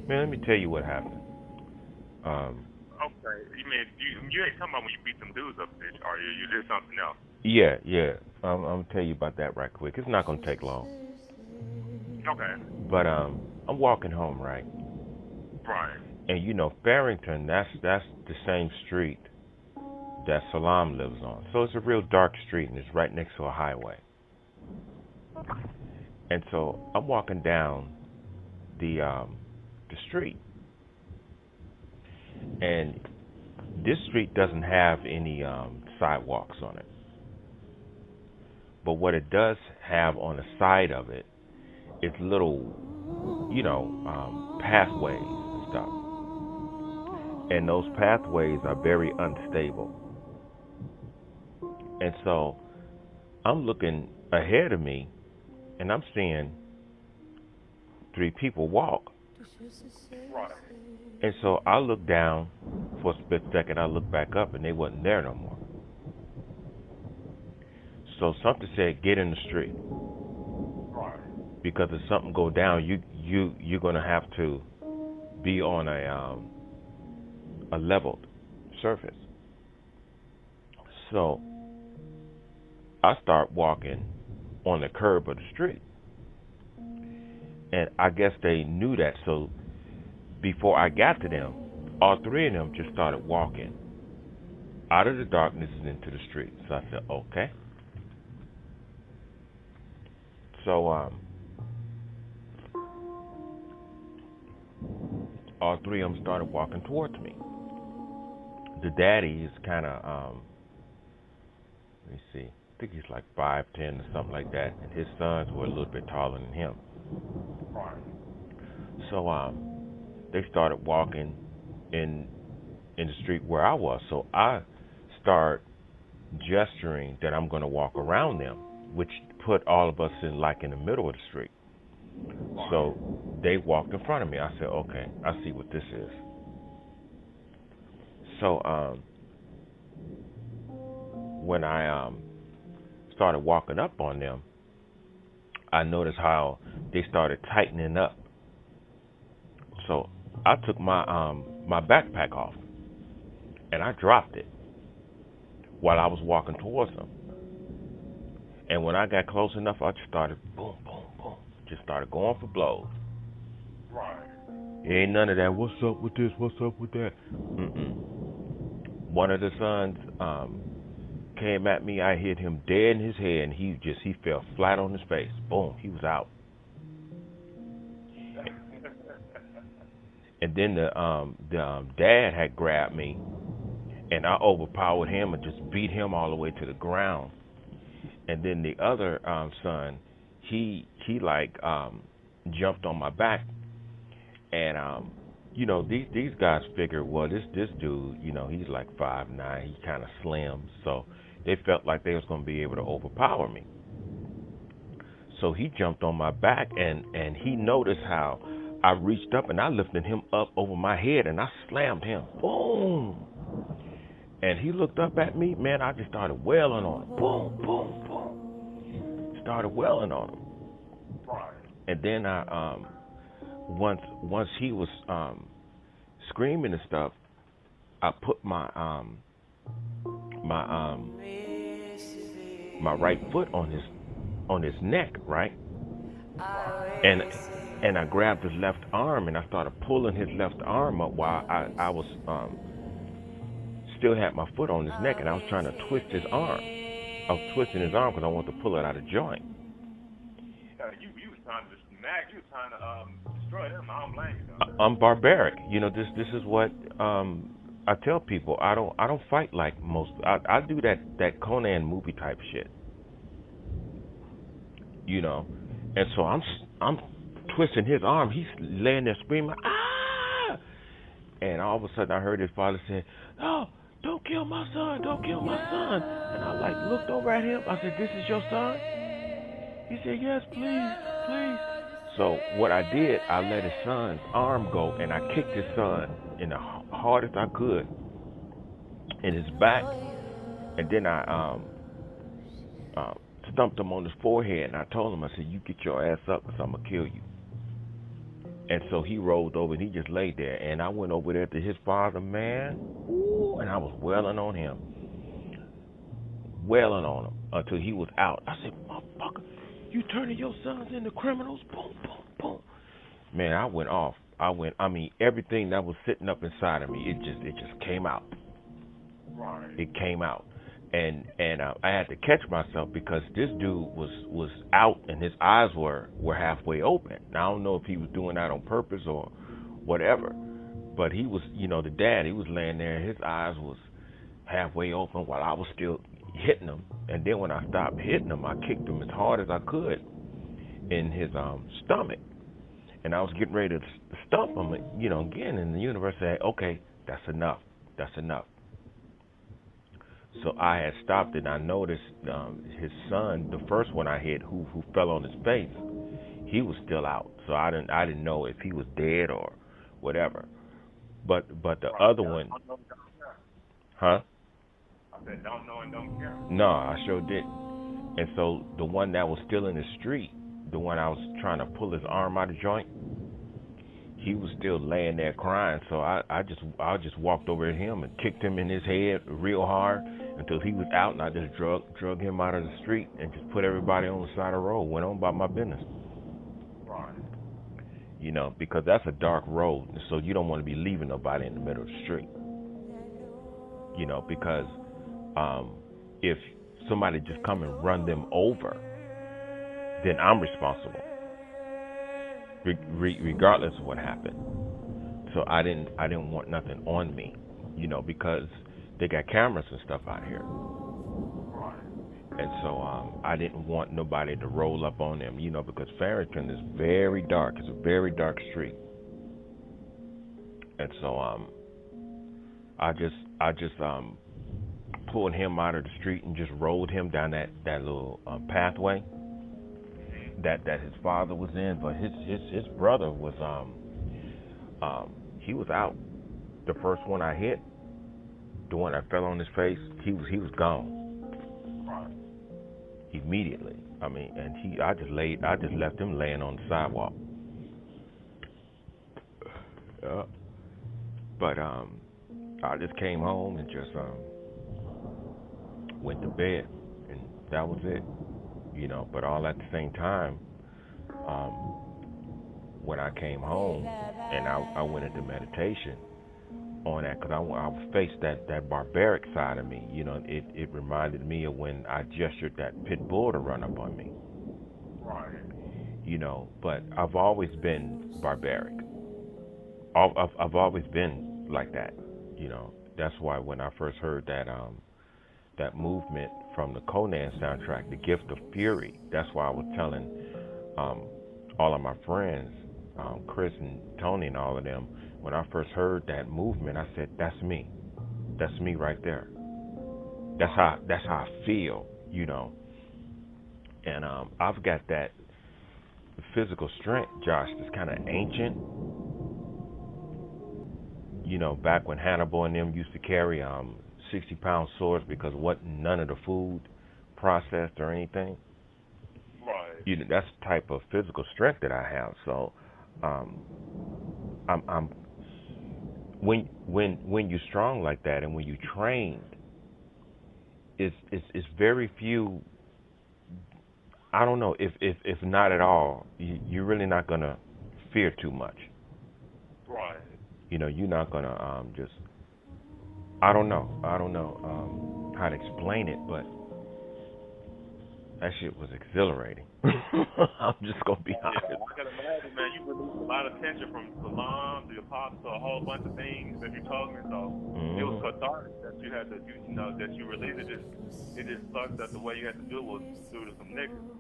Man, let me tell you what happened. Um, Okay. You mean you ain't talking about when you beat them dudes up, bitch, are you? You did something else. yeah, yeah. I'm gonna tell you about that right quick. It's not gonna take long. Okay. But I'm walking home, right? Right. And you know, Farrington, that's the same street that Salam lives on. So it's a real dark street, and it's right next to a highway. And so I'm walking down the street, and this street doesn't have any sidewalks on it. But what it does have on the side of it is little, pathways and stuff. And those pathways are very unstable. And so I'm looking ahead of me, and I'm seeing three people walk. Right. And so I look down for a split second. I look back up, and they wasn't there no more. So something said, "Get in the street," Right. because if something go down, you're gonna have to be on a leveled surface. So I start walking on the curb of the street, and I guess they knew that. So before I got to them, all three of them just started walking out of the darkness and into the street. So I said, okay. So all three of them started walking towards me. The daddy is kind of let me see, I think he's like 5'10" or something like that, and his sons were a little bit taller than him. Right. So they started walking in in the street where I was. So I start gesturing that I'm going to walk around them, which put all of us in the middle of the street. Right. So they walked in front of me. I said, okay, I see what this is. So when I started walking up on them, I noticed how they started tightening up. So I took my backpack off and I dropped it while I was walking towards them. And when I got close enough, I just started boom, boom, boom, just started going for blows. Right. Ain't none of that. What's up with this? What's up with that? Mm-mm. One of the sons came at me. I hit him dead in his head, and he fell flat on his face. Boom, he was out. And then the dad had grabbed me, and I overpowered him and just beat him all the way to the ground. And then the other son, he like jumped on my back, and these guys figured, well, this dude, he's like 5'9", he's kind of slim, so they felt like they was gonna be able to overpower me. So he jumped on my back, and he noticed how I reached up and I lifted him up over my head and I slammed him. Boom! And he looked up at me, man. I just started wailing on him. Boom, boom, boom. Started wailing on him. Right. And then once he was screaming and stuff, I put my my right foot on his neck, right? Right. And and I grabbed his left arm and I started pulling his left arm up while I was still had my foot on his neck and I was trying to twist his arm. I was twisting his arm because I wanted to pull it out of joint. You was trying to just nag. You was trying to destroy them. I don't blame you though. I'm barbaric. This is what I tell people. I don't fight like most. I do that Conan movie type shit. You know, and so I'm twisting his arm. He's laying there screaming, ah! And all of a sudden I heard his father say, "Oh, don't kill my son! Don't kill my son!" And I like looked over at him. I said, "This is your son?" He said, "Yes, please, please." So what I did, I let his son's arm go, and I kicked his son in the hardest I could in his back, and then I uh, stumped him on his forehead, and I told him, I said, "You get your ass up, cause I'm gonna kill you." And so he rolled over and he just laid there. And I went over there to his father, man. Ooh, and I was wailing on him until he was out. I said, motherfucker, you turning your sons into criminals? Boom, boom, boom. Man, I went off. I mean, everything that was sitting up inside of me, it just came out. Right. It came out. And I had to catch myself because this dude was out and his eyes were halfway open. Now, I don't know if he was doing that on purpose or whatever, but he was, the dad, he was laying there and his eyes was halfway open while I was still hitting him. And then when I stopped hitting him, I kicked him as hard as I could in his stomach. And I was getting ready to stump him, again. And the universe said, okay, that's enough. That's enough. So I had stopped it. And I noticed his son, the first one I hit, who fell on his face, he was still out. So I didn't know if he was dead or whatever. But the Right. other one, huh? I said, don't know and don't care. No, I sure did. And so the one that was still in the street, the one I was trying to pull his arm out of joint, he was still laying there crying. So I just walked over to him and kicked him in his head real hard until he was out, and I just drug him out of the street and just put everybody on the side of the road. Went on about my business. Right. Because that's a dark road, so you don't want to be leaving nobody in the middle of the street. Because if somebody just come and run them over, then I'm responsible, regardless of what happened. So I didn't want nothing on me, because they got cameras and stuff out here. And so I didn't want nobody to roll up on them, because Farrington is very dark. It's a very dark street. And so I just pulled him out of the street and just rolled him down that little pathway that his father was in. But his brother was he was out. The first one I hit, the one that fell on his face, he was gone immediately. I mean, and I just left him laying on the sidewalk. But I just came home and just went to bed, and that was it. But all at the same time, when I came home and I went into meditation on that, because I faced that barbaric side of me. It reminded me of when I gestured that pit bull to run up on me. Right. But I've always been barbaric. I've always been like that. That's why when I first heard that movement from the Conan soundtrack, The Gift of Fury, that's why I was telling all of my friends, Chris and Tony and all of them, when I first heard that movement, I said, that's me. That's me right there. That's how I feel, And I've got that physical strength, Josh, that's kind of ancient. Back when Hannibal and them used to carry 60-pound swords because none of the food processed or anything. Right. That's the type of physical strength that I have. So, I'm when you're strong like that and when you trained, it's very few. I don't know if not at all. You're really not gonna fear too much. Right. You're not gonna just. I don't know how to explain it, but that shit was exhilarating. I'm just gonna be honest. Yeah, I can imagine, man. You released a lot of tension from Salam, the apostle, a whole bunch of things that you told me. So it was cathartic that you had to, that you released. It just sucked that the way you had to do it was due to some niggas.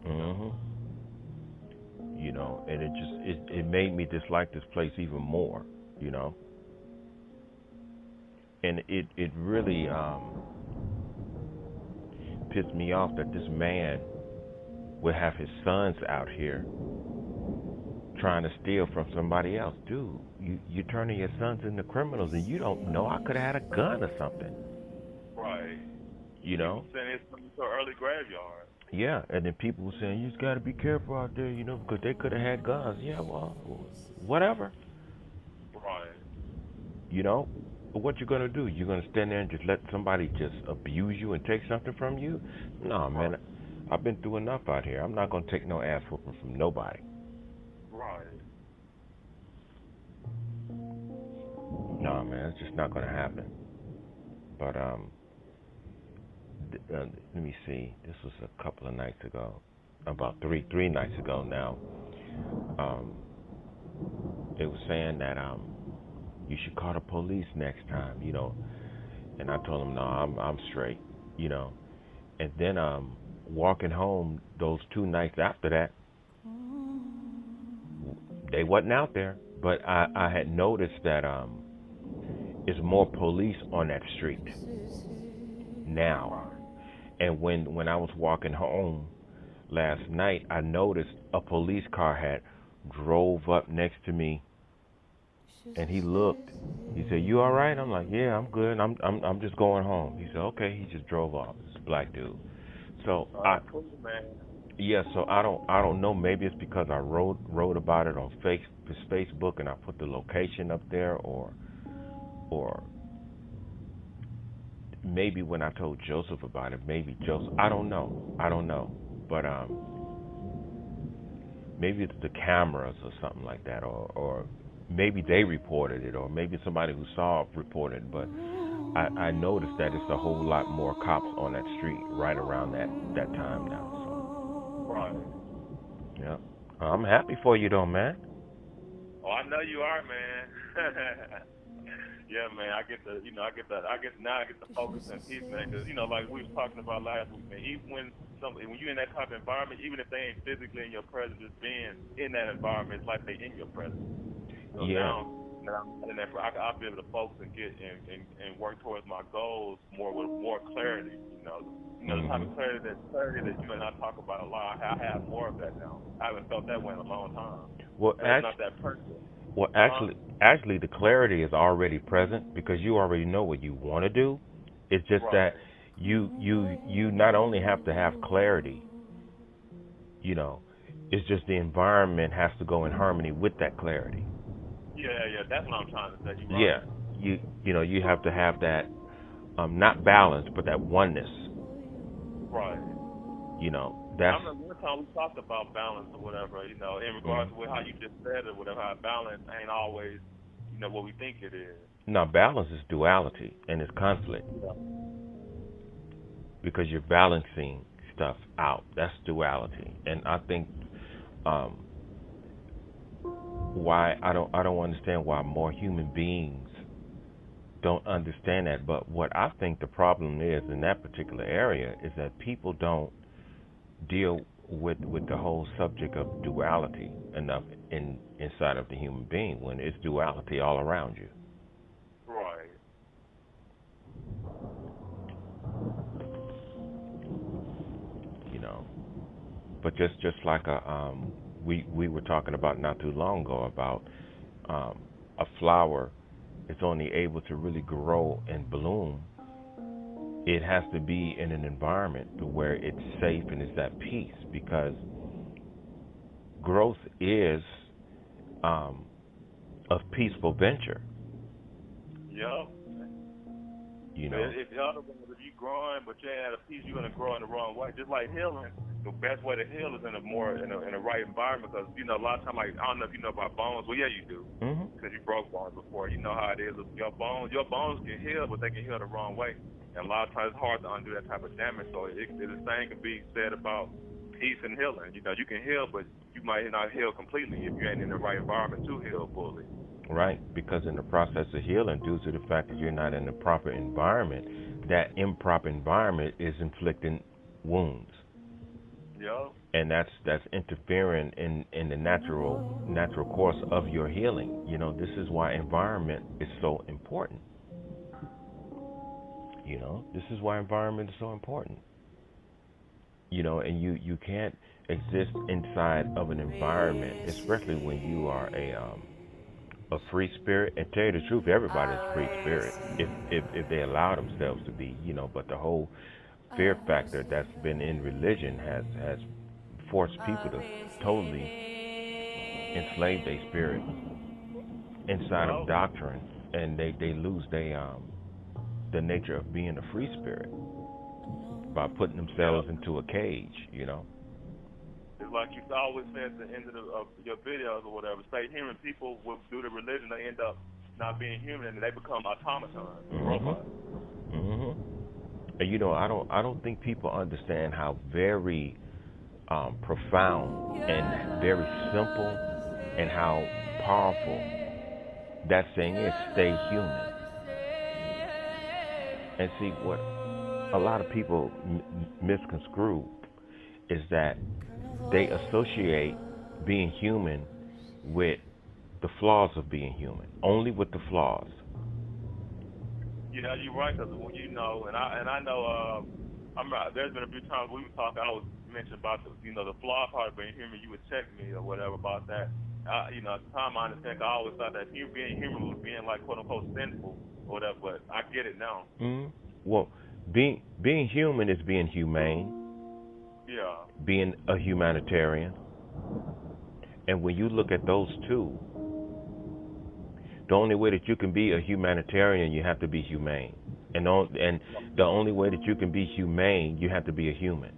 And it made me dislike this place even more. And it really pissed me off that this man would have his sons out here trying to steal from somebody else. Dude, you're turning your sons into criminals and you don't know. I could have had a gun or something. Right. You know? Saying it's an early graveyard. Yeah, and then people were saying you just got to be careful out there, because they could have had guns. Yeah, well, whatever, Right. you know. But what you're gonna do? You're gonna stand there and just let somebody just abuse you and take something from you? No, Right. man. I've been through enough out here. I'm not gonna take no ass whooping from nobody. Right. No, man, it's just not gonna happen. But let me see. This was a couple of nights ago, about three nights ago now. Um, it was saying that you should call the police next time. And I told him no, I'm straight, you know. And then walking home those 2 nights after that, they wasn't out there. But I had noticed that it's more police on that street now. Right. And when I was walking home last night, I noticed a police car had drove up next to me, and he looked. He said, "You all right?" I'm like, "Yeah, I'm good. I'm just going home." He said, "Okay." He just drove off. It's a black dude. So I Cool, man. Yeah, so I don't know. Maybe it's because I wrote about it on Facebook and I put the location up there, or maybe when I told Joseph about it, maybe Joseph. I don't know, but maybe it's the cameras or something like that, or maybe they reported it, or maybe somebody who saw it reported. But I noticed that it's a whole lot more cops on that street right around that time now. Right. So yeah, I'm happy for you though, man. Oh, I know you are, man. Yeah, man. I get the, now I get the focus and peace, man. Because like we was talking about last week, man. Even when you in that type of environment, even if they ain't physically in your presence, just being in that environment, it's like they in your presence. So Yeah. now that I'm in that, I'll be able to focus and get and work towards my goals more with more clarity. The type of clarity that you and I talk about a lot. I have more of that now. I haven't felt that way in a long time. Well, And it's not that person. well, Huh? actually, the clarity is already present because you already know what you want to do. It's just that Right. you not only have to have clarity, you know, it's just the environment has to go in harmony with that clarity. Yeah, yeah. That's what I'm trying to say. You're Yeah, right. you have to have that not balance, but that oneness. Right. I That's remember one time we talked about balance or whatever, in mhm. regards to how you just said it, whatever, how balance ain't always, what we think it is. Now balance is duality and it's conflict Yeah. because you're balancing stuff out. That's duality, and I think um, why I don't understand why more human beings don't understand that. But what I think the problem is in that particular area is that people don't deal with the whole subject of duality enough inside of the human being when it's duality all around you. Right. You know, but just like we were talking about not too long ago about um, a flower is only able to really grow and bloom. It has to be in an environment where it's safe and it's at peace because growth is um, a peaceful venture. Yep. You But know. if the other one, if you growing, but you ain't at a piece, you're gonna grow in the wrong way. Just like healing, the best way to heal is in a right environment. Because a lot of time, like I don't know if you know about bones. Well, yeah, you do, Mhm. because you broke bones before. You know how it is. Your bones can heal, but they can heal the wrong way. And a lot of times, it's hard to undo that type of damage. So the same can be said about peace and healing. You can heal, but you might not heal completely if you ain't in the right environment to heal fully. Right, because in the process of healing, due to the fact that you're not in the proper environment, that improper environment is inflicting wounds, Yep. and that's interfering in the natural course of your healing. This is why environment is so important. This is why environment is so important. And you can't exist inside of an environment, especially when you are a free spirit. And tell you the truth, everybody's a free spirit if they allow themselves to be. But the whole fear factor that's been in religion has forced people to totally enslave their spirit inside of Oh, doctrine, and they lose the nature of being a free spirit by putting yeah. themselves into a cage, you know. It's like you always say at the end of your videos or whatever. Say human people will do the religion, they end up not being human, and they become automatons, Mhm. robots. Mhm. And you know, I don't think people understand how very profound and very simple and how powerful that saying is. Stay human. And see what a lot of people misconstrue is that they associate being human with the flaws of being human, only with the flaws. Yeah, you're right. Cause you know, and I know. There's been a few times we were talking. I was mentioning about the flaw part of being human. You would check me or whatever about that. At the time I understand. I always thought that being human was being like quote unquote sinful or whatever. But I get it now. Well, being human is being humane, Yeah. being a humanitarian, and when you look at those two, the only way that you can be a humanitarian, you have to be humane, and the only way that you can be humane, you have to be a human.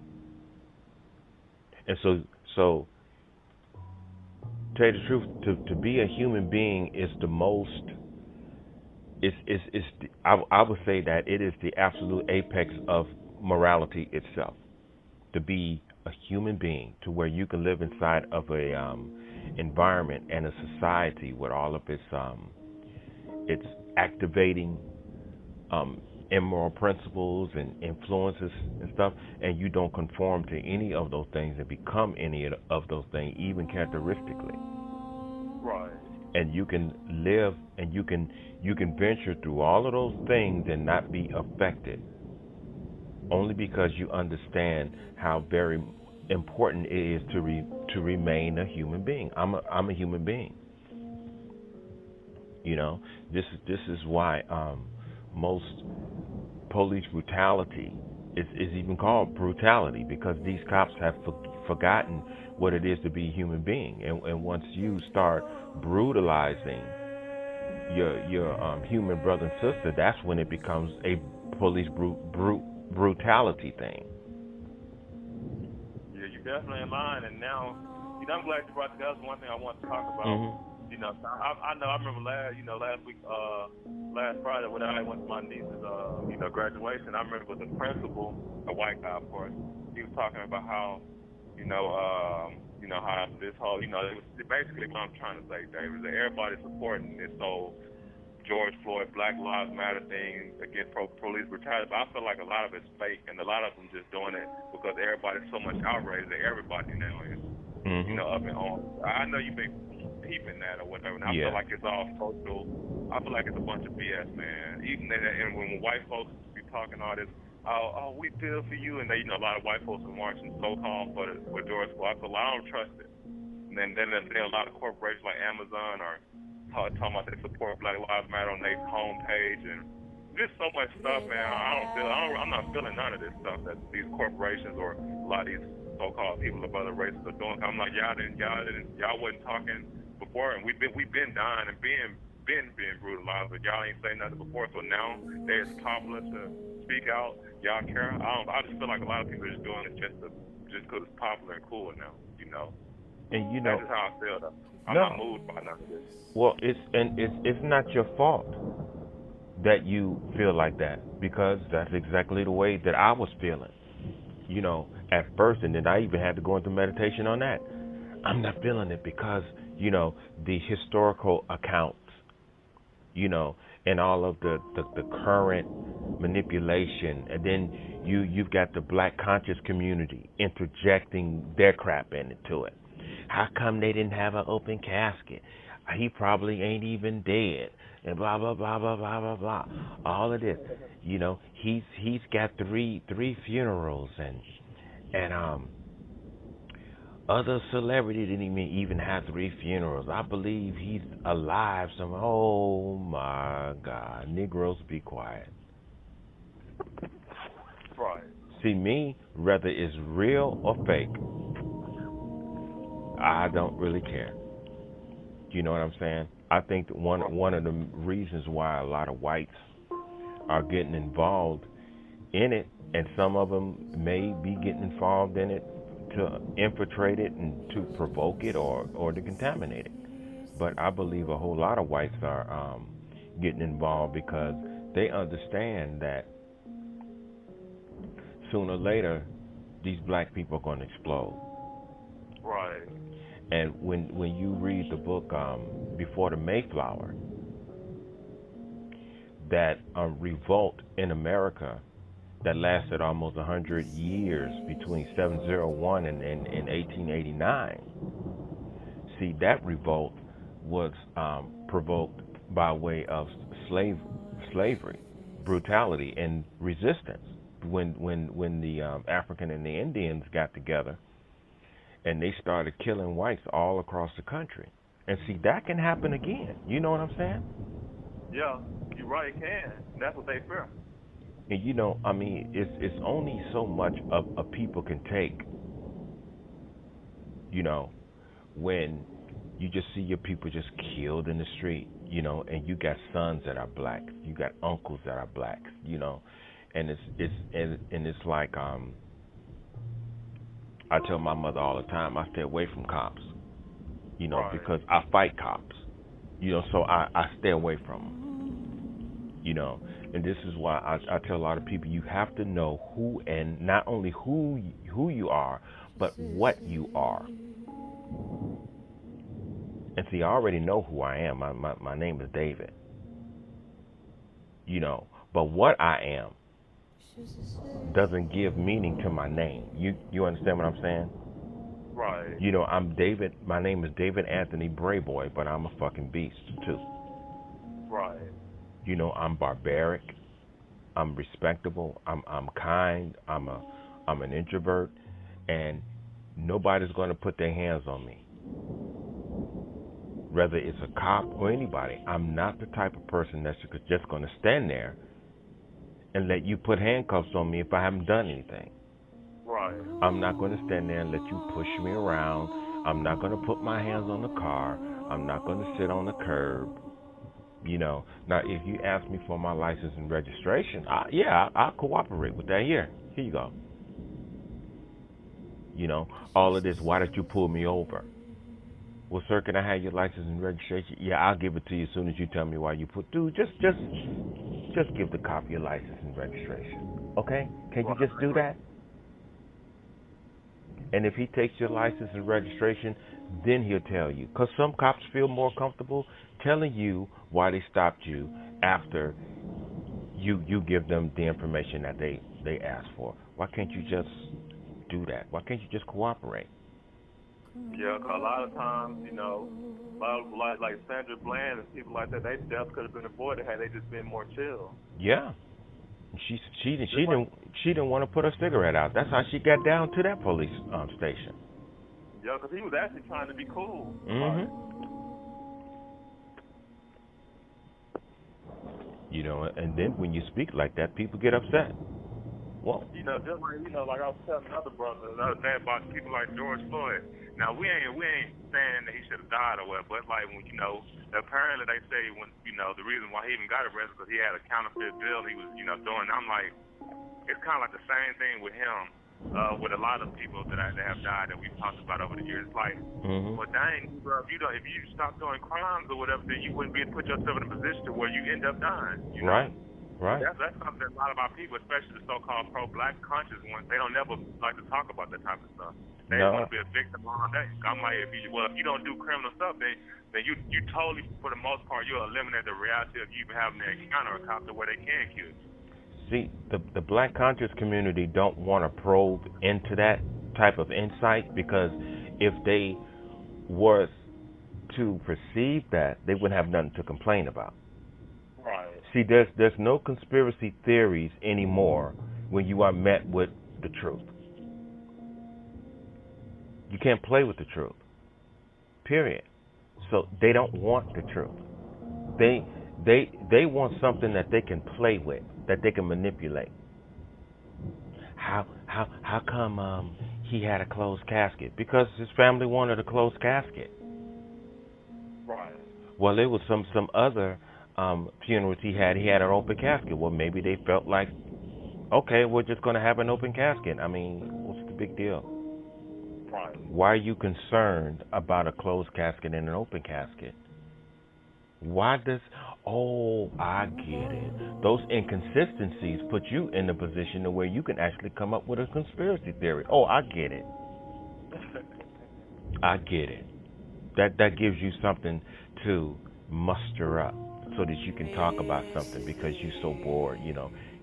And so to tell you the truth, to be a human being is the most. I would say that it is the absolute apex of morality itself. To be a human being, to where you can live inside of a environment and a society with all of its activating um, immoral principles and influences and stuff, and you don't conform to any of those things and become any of those things, even characteristically. Right. And you can live and you can venture through all of those things and not be affected, only because you understand how very important it is to remain a human being. I'm a human being. You know, this is why most police brutality is even called brutality, because these cops have forgotten what it is to be a human being, and once you start brutalizing your human brother and sister, that's when it becomes a police brutality thing. Yeah, you're definitely in line. And now, I'm glad you brought that. That was one thing I wanted to talk about. Mhm. I know. I remember last week, last Friday when I went to my niece's, graduation. I remember the principal, a white guy, of course. He was talking about how, how this whole, it was basically what I'm trying to say, David, is that everybody's supporting this whole George Floyd Black Lives Matter thing against police brutality, but I feel like a lot of it's fake, and a lot of them just doing it because everybody's so much outraged that everybody now is, Mhm. up in arms. I know you've been peeping that or whatever, and I feel Yeah. like it's all social. I feel like it's a bunch of BS, man. Even and when white folks be talking all this, we feel for you, and a lot of white folks are marching so called for George Floyd. I feel like I don't trust it. And then a lot of corporations like Amazon are talking about they support Black Lives Matter on their homepage, and just so much stuff, man. I'm not feeling none of this stuff that these corporations or a lot of these so-called people of other races are doing. I'm like, y'all wasn't talking before, and we've been dying and being brutalized, but y'all ain't saying nothing before. So now that it's popular to speak out, y'all care. I just feel like a lot of people are just doing it just because it's popular and cool now. And That's just how I feel. Though. I'm not no. moved by none of this. Well, it's not your fault that you feel like that, because that's exactly the way that I was feeling. At first, and then I even had to go into meditation on that. I'm not feeling it because the historical accounts, and all of the current manipulation, and then you've got the black conscious community interjecting their crap into it. How come they didn't have an open casket? He probably ain't even dead, and blah blah blah blah blah blah blah. All of this, he's got three funerals, and other celebrities didn't even have three funerals. I believe he's alive. Oh my God, Negroes, be quiet. Right. See, me, whether it's real or fake, I don't really care. You know what I'm saying? I think that one of the reasons why a lot of whites are getting involved in it, and some of them may be getting involved in it to infiltrate it and to provoke it or to contaminate it. But I believe a whole lot of whites are getting involved because they understand that sooner or later these black people are going to explode. Right. And when you read the book Before the Mayflower, that revolt in America that lasted almost 100 years between 701 and 1889. See, that revolt was provoked by way of slavery, brutality, and resistance. When the African and the Indians got together and they started killing whites all across the country. And see, that can happen again. You know what I'm saying? Yeah, you're right, it can. That's what they fear. And you know, I mean, it's only so much a people can take. You know, when you just see your people just killed in the street, you know, and you got sons that are black, you got uncles that are black, you know, and it's like I tell my mother all the time, I stay away from cops, you know, because I fight cops, you know, so I stay away from them, you know, and this is why I tell a lot of people you have to know who, and not only who you are, but what you are. And see, I already know who I am. My name is David, you know, but what I am doesn't give meaning to my name. You understand what I'm saying? Right. You know, I'm David. My name is David Anthony Brayboy, but I'm a fucking beast too. Right. You know, I'm barbaric. I'm respectable. I'm kind. I'm an introvert, and nobody's going to put their hands on me. Whether it's a cop or anybody, I'm not the type of person that's just going to stand there and let you put handcuffs on me if I haven't done anything. Right. I'm not going to stand there and let you push me around. I'm not going to put my hands on the car. I'm not going to sit on the curb. You know, now if you ask me for my license and registration, I'll cooperate with that. Here you go. You know, all of this, why did you pull me over? Well, sir, can I have your license and registration? Yeah, I'll give it to you as soon as you tell me why you put. Dude, just give the cop your license and registration. Okay? Can you just do that? And if he takes your license and registration, then he'll tell you. Because some cops feel more comfortable telling you why they stopped you after you give them the information that they asked for. Why can't you just do that? Why can't you just cooperate? Yeah, cause a lot of times, you know, like Sandra Bland and people like that, they deaths could have been avoided had they just been more chill. Yeah. She didn't want to put her cigarette out. That's how she got down to that police station. Yeah, because he was actually trying to be cool. Mm-hmm. You know, and then when you speak like that, people get upset. Well, you know, just like like I was telling another brother the other day about people like George Floyd. Now we ain't saying that he should have died or whatever, but like when apparently they say when the reason why he even got arrested because he had a counterfeit bill he was doing. I'm like, it's kind of like the same thing with him, with a lot of people that have died that we've talked about over the years. It's like, well, dang, bro, if you stop doing crimes or whatever, then you wouldn't be able to put yourself in a position where you end up dying. You know? Right. That's something that a lot of our people, especially the so-called pro-black conscious ones, they don't never like to talk about that type of stuff. They want to be a victim all day. I'm like, if you don't do criminal stuff, then you totally, for the most part, you'll eliminate the reality of you even having to encounter a cop to where they can kill you. See, the black conscious community don't want to probe into that type of insight because if they was to perceive that, they wouldn't have nothing to complain about. Right. See, there's no conspiracy theories anymore when you are met with the truth. You can't play with the truth. Period. So they don't want the truth. They want something that they can play with, that they can manipulate. how come he had a closed casket? Because his family wanted a closed casket. Right. Well, there was some other funerals he had. He had an open casket. Well, maybe they felt like, okay, we're just going to have an open casket. I mean, what's the big deal? Right. Why are you concerned about a closed casket and an open casket? Why does... Oh, I get it. Those inconsistencies put you in a position to where you can actually come up with a conspiracy theory. Oh, I get it. I get it. That gives you something to muster up so that you can talk about something because you're so bored.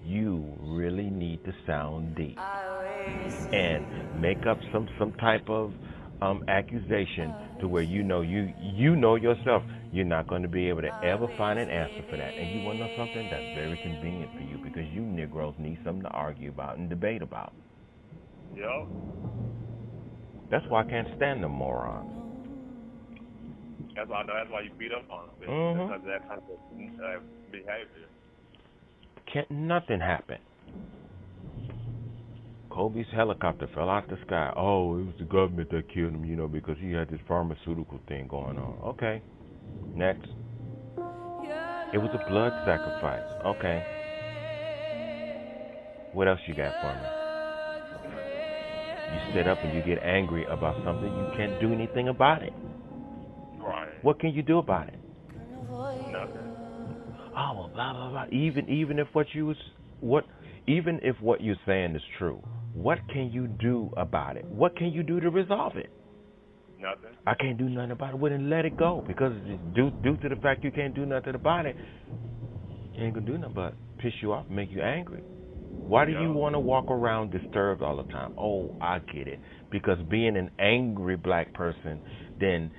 You really need to sound deep and make up some type of accusation to where you know yourself you're not going to be able to ever find an answer for that. And you want to know something? That's very convenient for you because you Negroes need something to argue about and debate about. Yep. That's why I can't stand them morons. That's why you beat up on them because of that type of behavior. Can't nothing happen. Kobe's helicopter fell out the sky. Oh, it was the government that killed him, because he had this pharmaceutical thing going on. Okay, next. It was a blood sacrifice. Okay. What else you got for me? You sit up and you get angry about something. You can't do anything about it. Right. What can you do about it? Nothing. Oh, well, blah blah blah. Even if what you're saying is true, what can you do about it? What can you do to resolve it? Nothing. I can't do nothing about it. Well, then let it go, because due to the fact you can't do nothing about it, you ain't gonna do nothing but piss you off and make you angry. Why do you want to walk around disturbed all the time? Oh, I get it. Because being an angry black person, then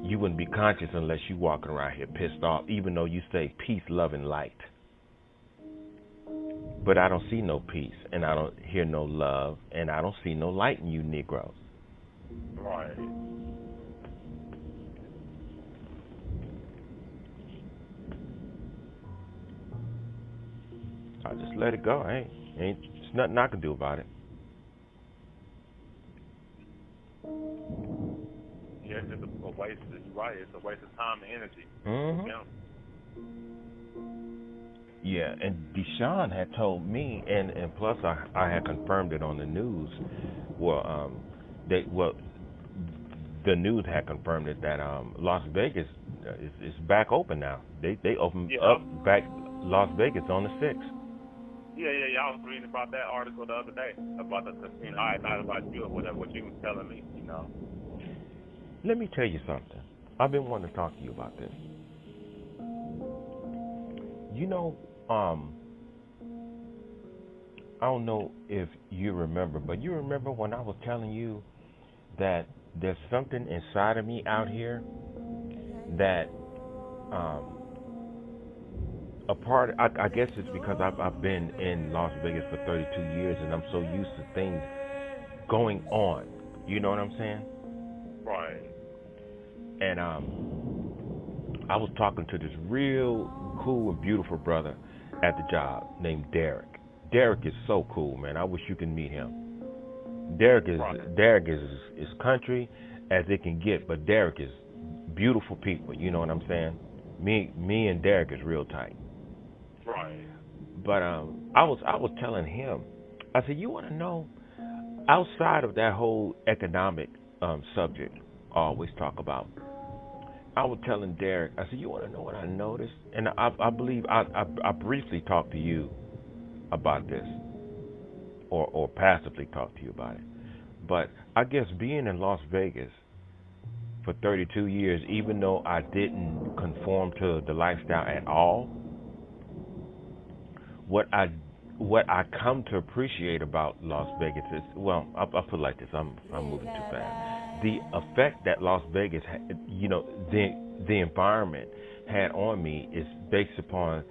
you wouldn't be conscious unless you walking around here pissed off, even though you say peace, love, and light. But I don't see no peace, and I don't hear no love, and I don't see no light in you Negroes. Right. I just let it go. Ain't there's nothing I can do about it. Yeah, it's just a waste. You're right. It's a waste of time and energy. Yeah, and Deshaun had told me, and plus I had confirmed it on the news. Well, the news had confirmed it that Las Vegas is back open now. They opened up back Las Vegas on the 6th. Yeah. I was reading about that article the other day about the casino. Not about you or whatever. What you was telling me. Let me tell you something. I've been wanting to talk to you about this. I don't know if you remember, but you remember when I was telling you that there's something inside of me out here that I guess it's because I've been in Las Vegas for 32 years and I'm so used to things going on. You know what I'm saying? Right. And I was talking to this real cool and beautiful brother at the job named Derek. Derek is so cool, man. I wish you could meet him. Derek is country as it can get, but Derek is beautiful people. You know what I'm saying? Me and Derek is real tight. Right. But I was telling him, I said, you want to know, outside of that whole economic subject I always talk about, I was telling Derek, I said, you want to know what I noticed? And I believe I briefly talked to you about this, or passively talked to you about it. But I guess being in Las Vegas for 32 years, even though I didn't conform to the lifestyle at all, what I come to appreciate about Las Vegas is, well, I'll put it like this, I'm moving too fast. The effect that Las Vegas had, the environment had on me is based upon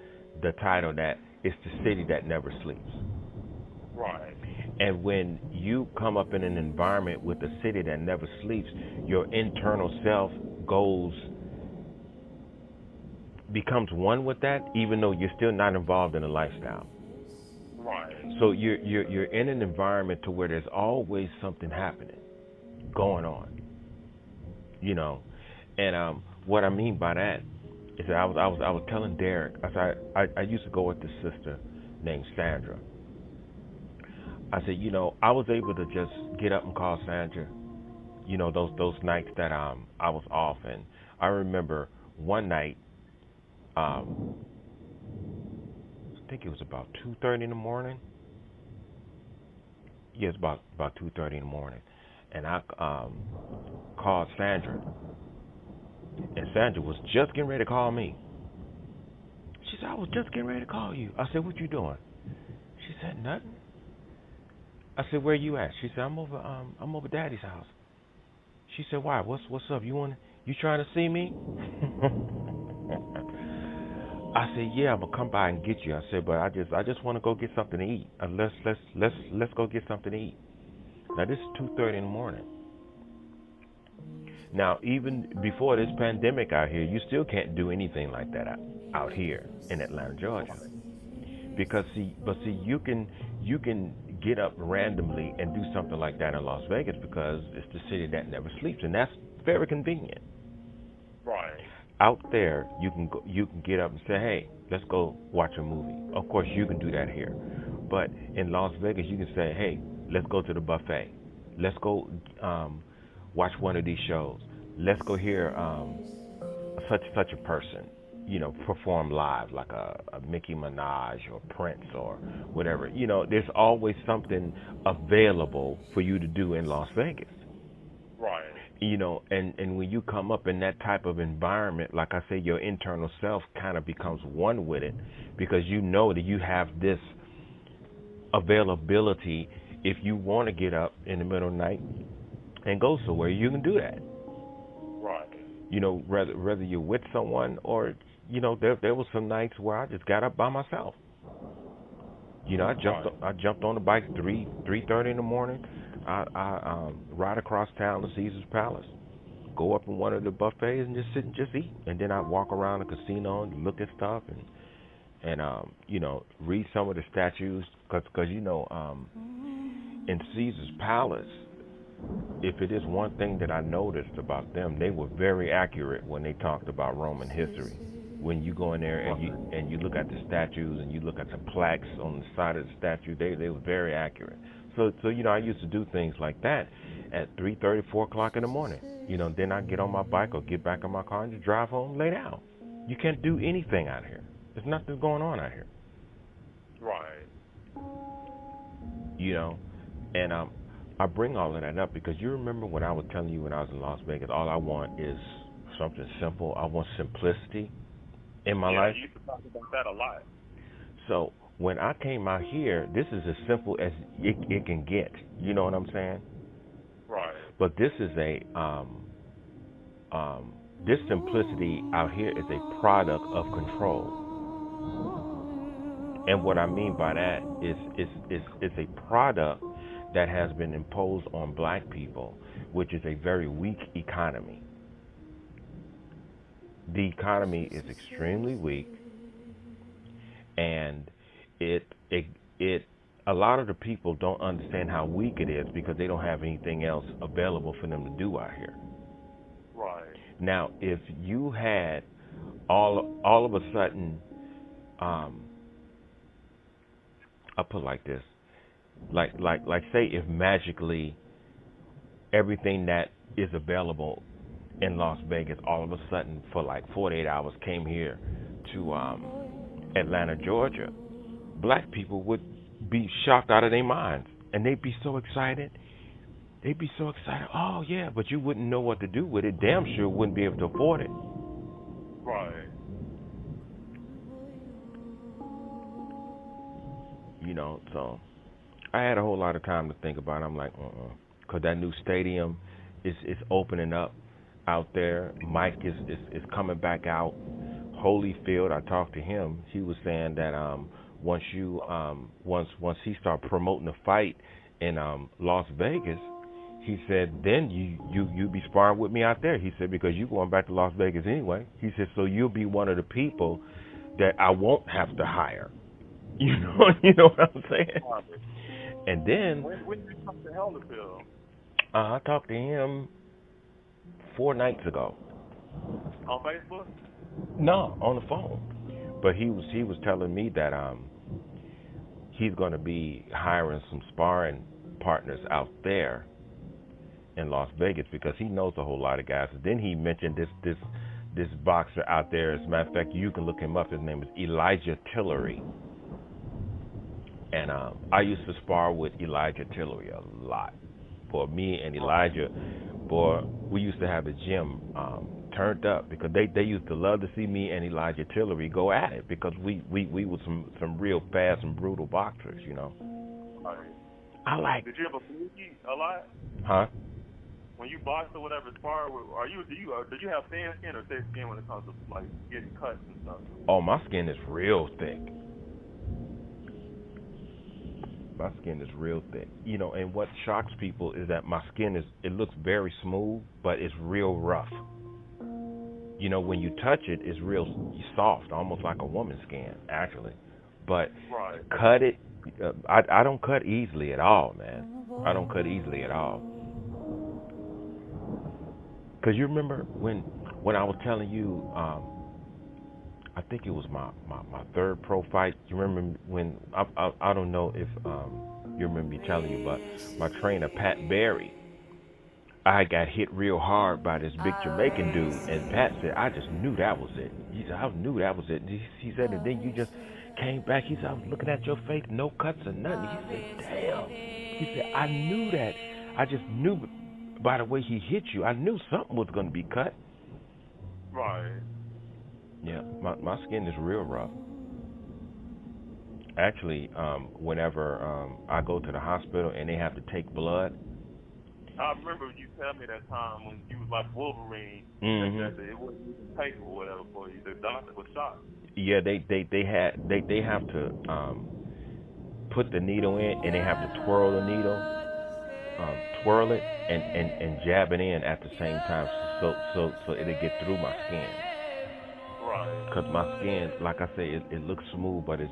the title that it's the city that never sleeps. Right. And when you come up in an environment with a city that never sleeps, your internal self becomes one with that, even though you're still not involved in the lifestyle. Right. So you're in an environment to where there's always something happening, going on, you know. And what I mean by that is that I was telling Derek, I used to go with this sister named Sandra. I said, I was able to just get up and call Sandra, those nights that I was off. And I remember one night, I think it was about 2:30 in the morning. Yeah, it's about 2:30 in the morning, and I called Sandra, and Sandra was just getting ready to call me. She said, "I was just getting ready to call you." I said, "What you doing?" She said, "Nothing." I said, "Where you at?" She said, I'm over Daddy's house." She said, "Why? What's up? You trying to see me?" I said, "Yeah, I'm gonna come by and get you." I said, "But I just want to go get something to eat. Let's go get something to eat." Now this is 2:30 in the morning. Now, even before this pandemic out here, you still can't do anything like that out here in Atlanta, Georgia. Because see, you can get up randomly and do something like that in Las Vegas because it's the city that never sleeps, and that's very convenient. Right. Out there, you can get up and say, "Hey, let's go watch a movie." Of course, you can do that here, but in Las Vegas, you can say, "Hey, let's go to the buffet. Let's go watch one of these shows. Let's go hear such a person, perform live, like a Nicki Minaj or Prince or whatever." There's always something available for you to do in Las Vegas. Right. And when you come up in that type of environment, like I say, your internal self kind of becomes one with it, because you know that you have this availability. If you want to get up in the middle of the night and go somewhere, you can do that. Right. Whether you're with someone or, there was some nights where I just got up by myself. I jumped on the bike 3:30 in the morning. I ride across town to Caesar's Palace, go up in one of the buffets and just sit and just eat, and then I walk around the casino and look at stuff and read some of the statues, because in Caesar's Palace, if it is one thing that I noticed about them, they were very accurate when they talked about Roman history. When you go in there and you look at the statues and you look at the plaques on the side of the statue, they were very accurate. So I used to do things like that at 3:30, 4 o'clock in the morning. Then I get on my bike or get back in my car and just drive home, lay down. You can't do anything out here. There's nothing going on out here. Right. You know, and I bring all of that up because you remember when I was telling you when I was in Las Vegas, all I want is something simple. I want simplicity in my life. Yeah, you used to talk about that a lot. So when I came out here, this is as simple as it can get. You know what I'm saying? Right. But this is this simplicity out here is a product of control. And what I mean by that is it's a product that has been imposed on black people, which is a very weak economy. The economy is extremely weak, and it a lot of the people don't understand how weak it is because they don't have anything else available for them to do out here. Right. Now, if you had all of a sudden, I'll put it like this, like say if magically everything that is available in Las Vegas all of a sudden for like 48 hours came here to Atlanta, Georgia, black people would be shocked out of their minds, and they'd be so excited. They'd be so excited. Oh yeah, but you wouldn't know what to do with it. Damn sure wouldn't be able to afford it. Right. So I had a whole lot of time to think about it. I'm like, because that new stadium is opening up out there. Mike is coming back out. Holyfield, I talked to him. He was saying that once once he started promoting the fight in Las Vegas, he said then you be sparring with me out there. He said because you going back to Las Vegas anyway. He said so you'll be one of the people that I won't have to hire. You know what I'm saying? Right. And then When did you come to Helderville? I talked to him 4 nights ago. On Facebook? No, on the phone. But he was telling me that he's going to be hiring some sparring partners out there in Las Vegas because he knows a whole lot of guys. And then he mentioned this boxer out there. As a matter of fact, you can look him up. His name is Elijah Tillery. And I used to spar with Elijah Tillery a lot. For me and Elijah, boy, we used to have the gym turned up because they used to love to see me and Elijah Tillery go at it because we were some real fast and brutal boxers, you know. Right. I like. Did you ever bleed a lot? Huh? When you box or whatever, spar, do you have thin skin or thick skin when it comes to like getting cuts and stuff? Oh, my skin is real thick. My skin is real thick. You know, and what shocks people is that my skin it looks very smooth, but it's real rough. You know, when you touch it, it's real soft, almost like a woman's skin, actually. But right. Cut it, I don't cut easily at all, man. I don't cut easily at all. Cause you remember when I was telling you, I think it was my third pro fight. You remember when I don't know if you remember me telling you, but my trainer Pat Berry, I got hit real hard by this big Jamaican dude, and Pat said I just knew that was it. He said I knew that was it. He said, and then you just came back. He said I was looking at your face, no cuts or nothing. He said, damn. He said I knew that. I just knew by the way he hit you. I knew something was going to be cut. Right. Yeah, my skin is real rough. Actually, whenever I go to the hospital and they have to take blood. I remember you telling me that time when you was like Wolverine, Mm-hmm. that it wasn't even paper or whatever for you. The doctor was shocked. Yeah, they have to put the needle in and they have to twirl the needle, twirl it and jab it in at the same time, so it'll get through my skin. Right. Cause my skin, like I say, it looks smooth, but it's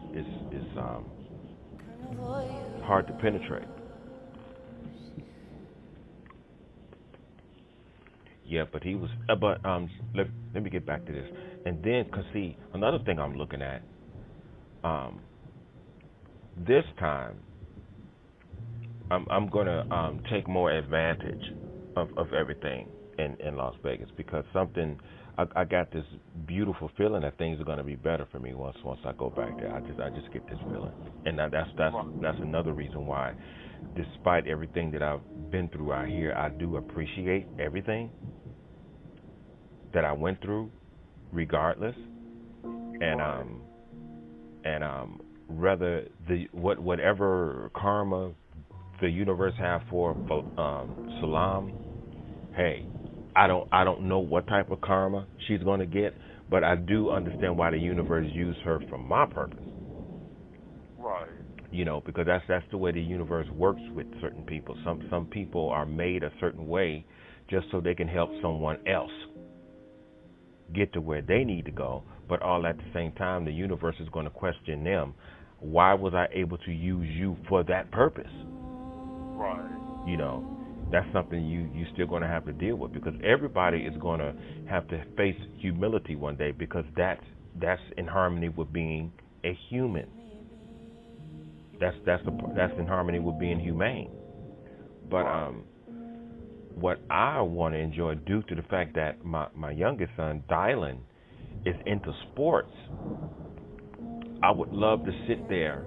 hard to penetrate. Yeah, but he was, let me get back to this, and then cause see another thing I'm looking at, um, this time I'm gonna take more advantage of everything in Las Vegas because something I got this beautiful feeling that things are gonna be better for me once I go back there. I just get this feeling, and that's another reason why, despite everything that I've been through out here, I do appreciate everything that I went through, regardless, and rather whatever karma the universe have for Salam. Hey, I don't know what type of karma she's gonna get, but I do understand why the universe used her for my purpose. Right. You know, because that's the way the universe works with certain people. Some people are made a certain way just so they can help someone else get to where they need to go, but all at the same time the universe is going to question them. Why was I able to use you for that purpose? Right. You know, that's something you still going to have to deal with because everybody is going to have to face humility one day because that's in harmony with being a human. That's in harmony with being humane. But what I want to enjoy due to the fact that my youngest son Dylan is into sports, I would love to sit there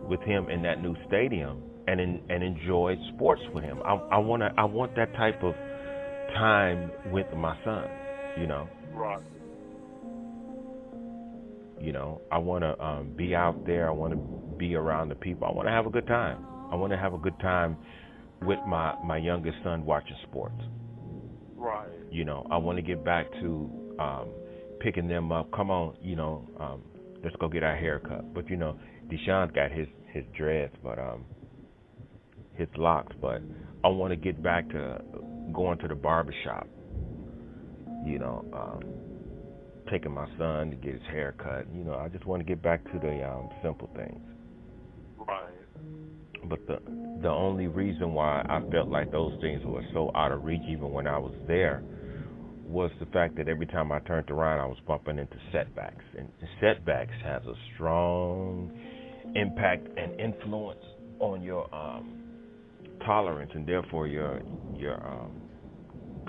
with him in that new stadium and enjoy sports with him. I want that type of time with my son. You know. Right. You know. I want to be out there. I want to be around the people. I want to have a good time. I want to have a good time with my youngest son watching sports. Right. You know. I want to get back to picking them up. Come on. You know. Let's go get our hair cut. But you know, Deshaun's got his dreads, but his locks. But I want to get back to going to the barbershop. You know, taking my son to get his hair cut. You know, I just want to get back to the simple things. Right. But the only reason why I felt like those things were so out of reach, even when I was there, was the fact that every time I turned around, I was bumping into setbacks, and setbacks has a strong impact and influence on your tolerance, and therefore your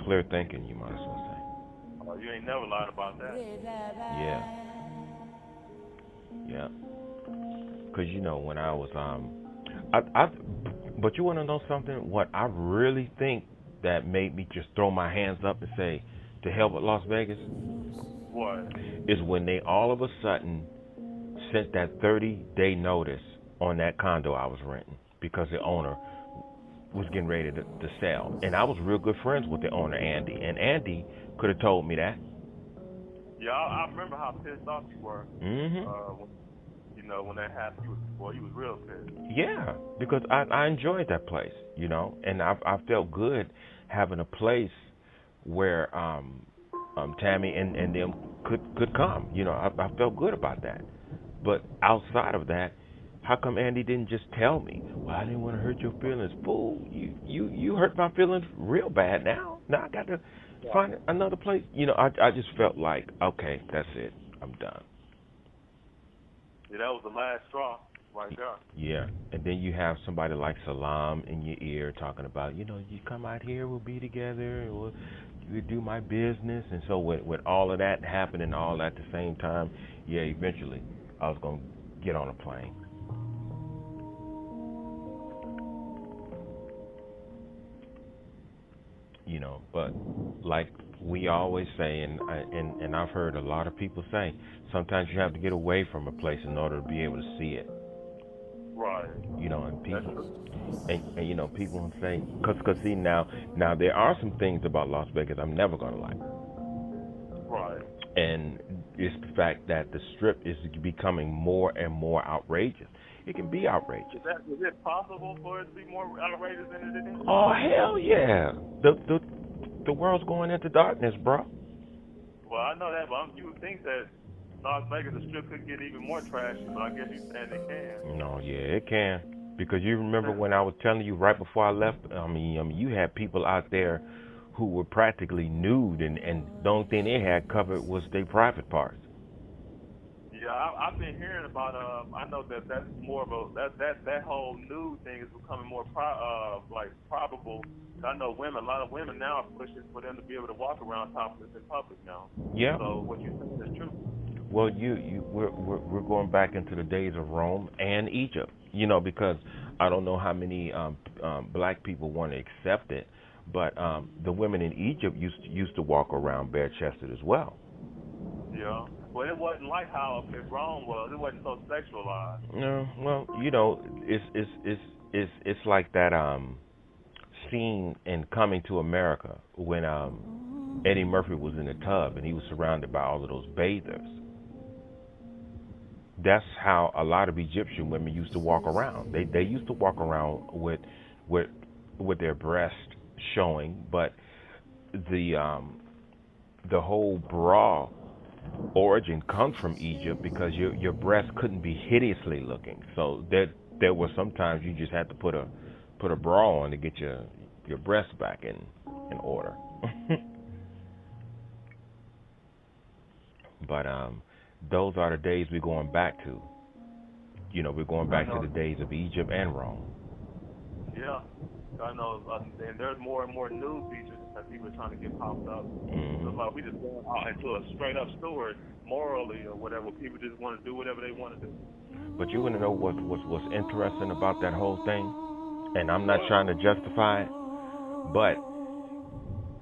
clear thinking, you might as well Oh, you ain't never lied about that. say. Yeah. Because when I was but you want to know something? What I really think that made me just throw my hands up and say, to hell with Las Vegas, What? is when they all of a sudden sent that 30-day notice on that condo I was renting, because the owner was getting ready to sell. And I was real good friends with the owner, Andy. And Andy could have told me that. Yeah, I remember how pissed off you were. Mm-hmm. When that happened, you was real pissed. Yeah, because I enjoyed that place, and I felt good having a place where Tammy and them could come. I felt good about that. But outside of that, how come Andy didn't just tell me? Well, I didn't want to hurt your feelings. Fool, you hurt my feelings real bad now. Now I got to find another place. I just felt like, okay, that's it. I'm done. Yeah, that was the last straw right there. Yeah, and then you have somebody like Salam in your ear talking about, you come out here, we'll be together, we'll do my business. And so with all of that happening all at the same time, yeah, eventually I was going to get on a plane. But like we always say, and I've heard a lot of people say, sometimes you have to get away from a place in order to be able to see it. Right. And people, and people say, cause see now there are some things about Las Vegas I'm never gonna like. Right. And it's the fact that the Strip is becoming more and more outrageous. It can be outrageous. Is it possible for it to be more outrageous than it is? Oh hell yeah! The world's going into darkness, bro. Well, I know that, but you would think that Las Vegas, the Strip, could get even more trashy, but I guess you're saying it can. No, yeah, it can. Because you remember when I was telling you right before I left, I mean, you had people out there who were practically nude, and the only thing they had covered was their private parts. Yeah, I've been hearing about. I know that's more of a that whole nude thing is becoming more probable. I know a lot of women now are pushing for them to be able to walk around topless in public now. Yeah. So what you're saying is true. Well, we're going back into the days of Rome and Egypt, because I don't know how many black people want to accept it, but the women in Egypt used to walk around bare chested as well. Yeah. Well, it wasn't like how Rome was. It wasn't so sexualized. No, well, it's like that scene in Coming to America when Eddie Murphy was in the tub and he was surrounded by all of those bathers. That's how a lot of Egyptian women used to walk around. They used to walk around with their breast showing, but the whole bra origin comes from Egypt because your breast couldn't be hideously looking. So there were sometimes you just had to put a bra on to get your breasts back in order. But those are the days we're going back to. We're going back to the days of Egypt and Rome. Yeah, I know, and there's more and more news features that people are trying to get popped up. Mm-hmm. So like we just going out into a straight up story, morally or whatever. People just want to do whatever they want to do. But you want to know what's interesting about that whole thing? And I'm not trying to justify it, but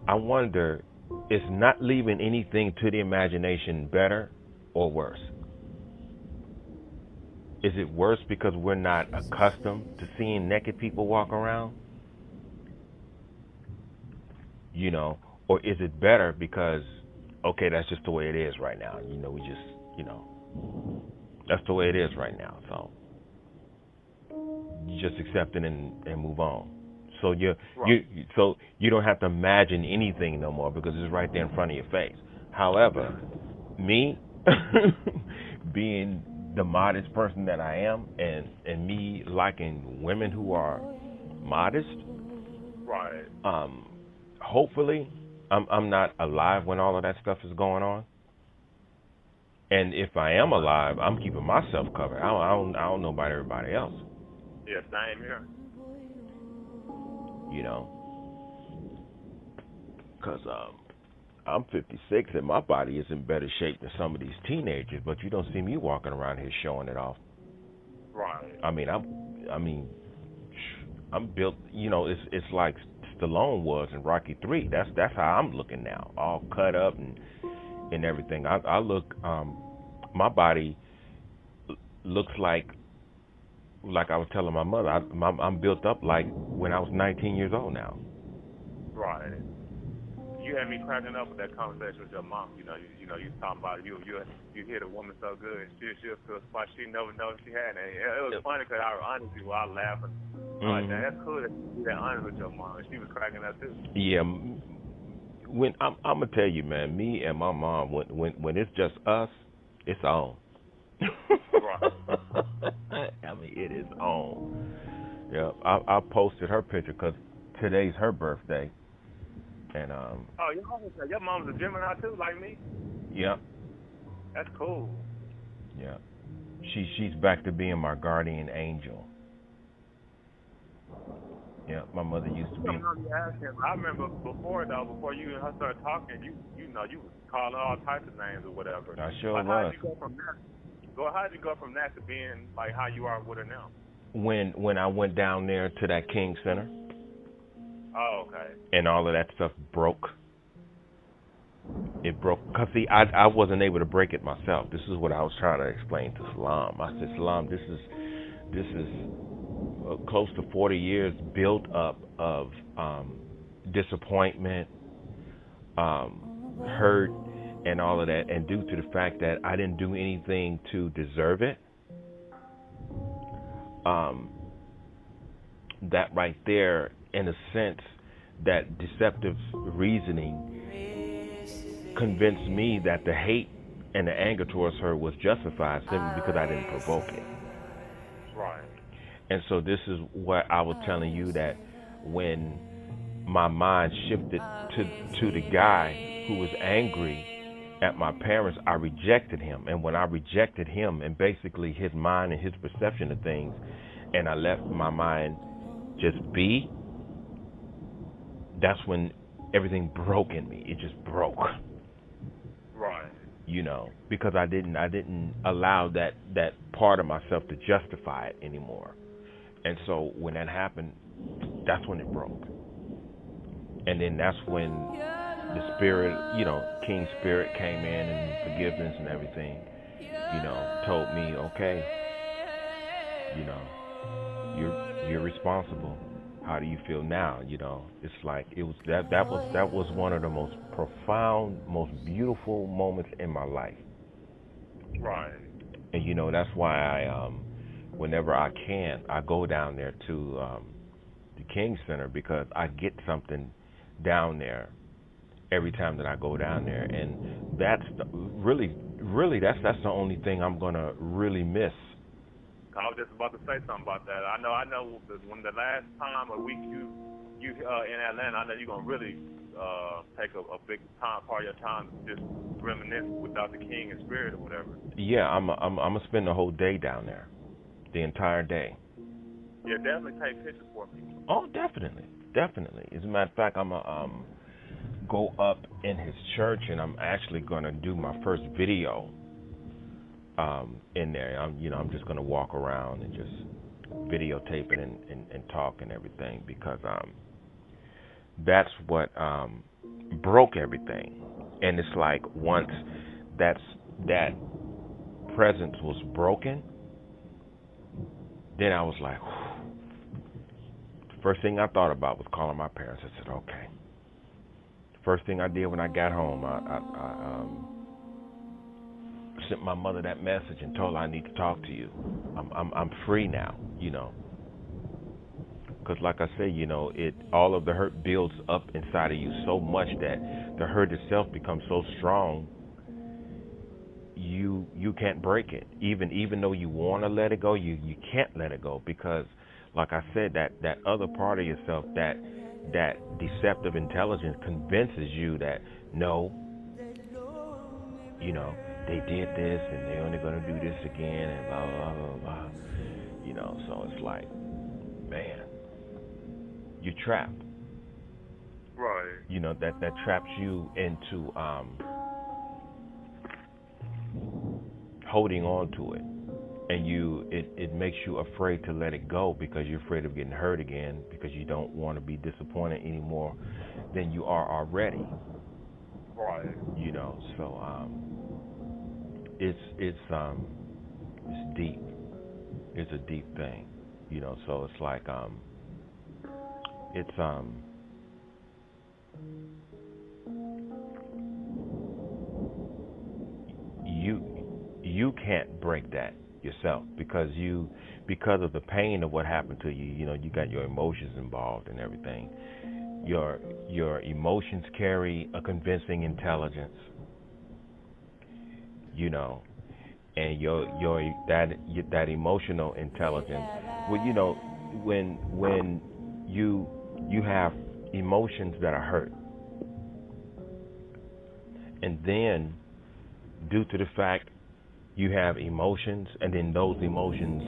I wonder, is not leaving anything to the imagination better or worse? Is it worse because we're not accustomed to seeing naked people walk around? Or is it better because, okay, that's just the way it is right now. We just, that's the way it is right now. So you just accept it and move on. So you don't have to imagine anything no more because it's right there in front of your face. However, me being the modest person that I am, and me liking women who are modest. Right. Hopefully, I'm not alive when all of that stuff is going on. And if I am alive, I'm keeping myself covered. I don't know about everybody else. Yeah, same here. You know, because I'm 56 and my body is in better shape than some of these teenagers. But you don't see me walking around here showing it off. Right. I mean, I'm built. You know, it's like Stallone was in Rocky 3. That's how I'm looking now, all cut up and everything. I look. My body looks like I was telling my mother. I'm built up like when I was 19 years old now. Right. You had me cracking up with that conversation with your mom. You talking about you hit a woman so good, she'll feel spot she never know she had. And it was funny because I was honest with you, I was laughing. Like, that's cool that you be that honest with your mom. She was cracking up too. Yeah, when I'm gonna tell you, man, me and my mom, when it's just us, it's on. Right. I mean, it is on. Yeah, I posted her picture because today's her birthday, and Oh, your mom's a Gemini too, like me. yeah, That's cool. yeah, she's back to being my guardian angel. Yeah, my mother used to be. I remember before you and her started talking, you was calling all types of names or whatever. I sure like, was. How did you go from that to being like how you are with her now? When I went down there to that King Center. Oh, okay. And all of that stuff broke. It broke. Cause see, I wasn't able to break it myself. This is what I was trying to explain to Salam. I said, Salam, this is close to 40 years built up of disappointment, hurt, and all of that, and due to the fact that I didn't do anything to deserve it, that right there, in a sense, that deceptive reasoning convinced me that the hate and the anger towards her was justified simply because I didn't provoke it. Right. And so this is what I was telling you, that when my mind shifted to the guy who was angry at my parents, I rejected him. And when I rejected him and basically his mind and his perception of things, and I left my mind just be, that's when everything broke in me. It just broke. Right. You know, because I didn't allow that part of myself to justify it anymore. And so when that happened, that's when it broke. And then that's when the spirit, King Spirit came in, and forgiveness and everything, told me, okay, you're responsible. How do you feel now? It's like it was that was one of the most profound, most beautiful moments in my life. Right. And that's why I whenever I can, I go down there to the King Center, because I get something down there every time that I go down there, and that's really that's the only thing I'm gonna really miss. I was just about to say something about that. I know. When the last time a week you in Atlanta, I know you're gonna really take a big part of your time just reminisce with Dr. King and Spirit or whatever. Yeah, I'm gonna spend the whole day down there, the entire day. Yeah, definitely take pictures for me. Oh, definitely. As a matter of fact, I'm gonna go up in his church, and I'm actually gonna do my first video in there. I'm just gonna walk around and just videotape it and talk and everything, because that's what broke everything. And it's like once that presence was broken, then I was like, whew. The first thing I thought about was calling my parents. I said, okay. The first thing I did when I got home, I sent my mother that message and told her, I need to talk to you. I'm free now, Because like I say, all of the hurt builds up inside of you so much that the hurt itself becomes so strong you can't break it. Even though you want to let it go, you can't let it go because, like I said, that other part of yourself, that deceptive intelligence convinces you that no, they did this and they're only gonna do this again and blah blah blah blah. So it's like, man, you're trapped. Right. That traps you into holding on to it, and it makes you afraid to let it go because you're afraid of getting hurt again because you don't want to be disappointed any more than you are already. Right. So it's deep. It's a deep thing. So it's like it's you can't break that yourself because of the pain of what happened to you. You got your emotions involved and everything. Your emotions carry a convincing intelligence. And that emotional intelligence. Well, when you have emotions that are hurt, and then due to the fact you have emotions, and then those emotions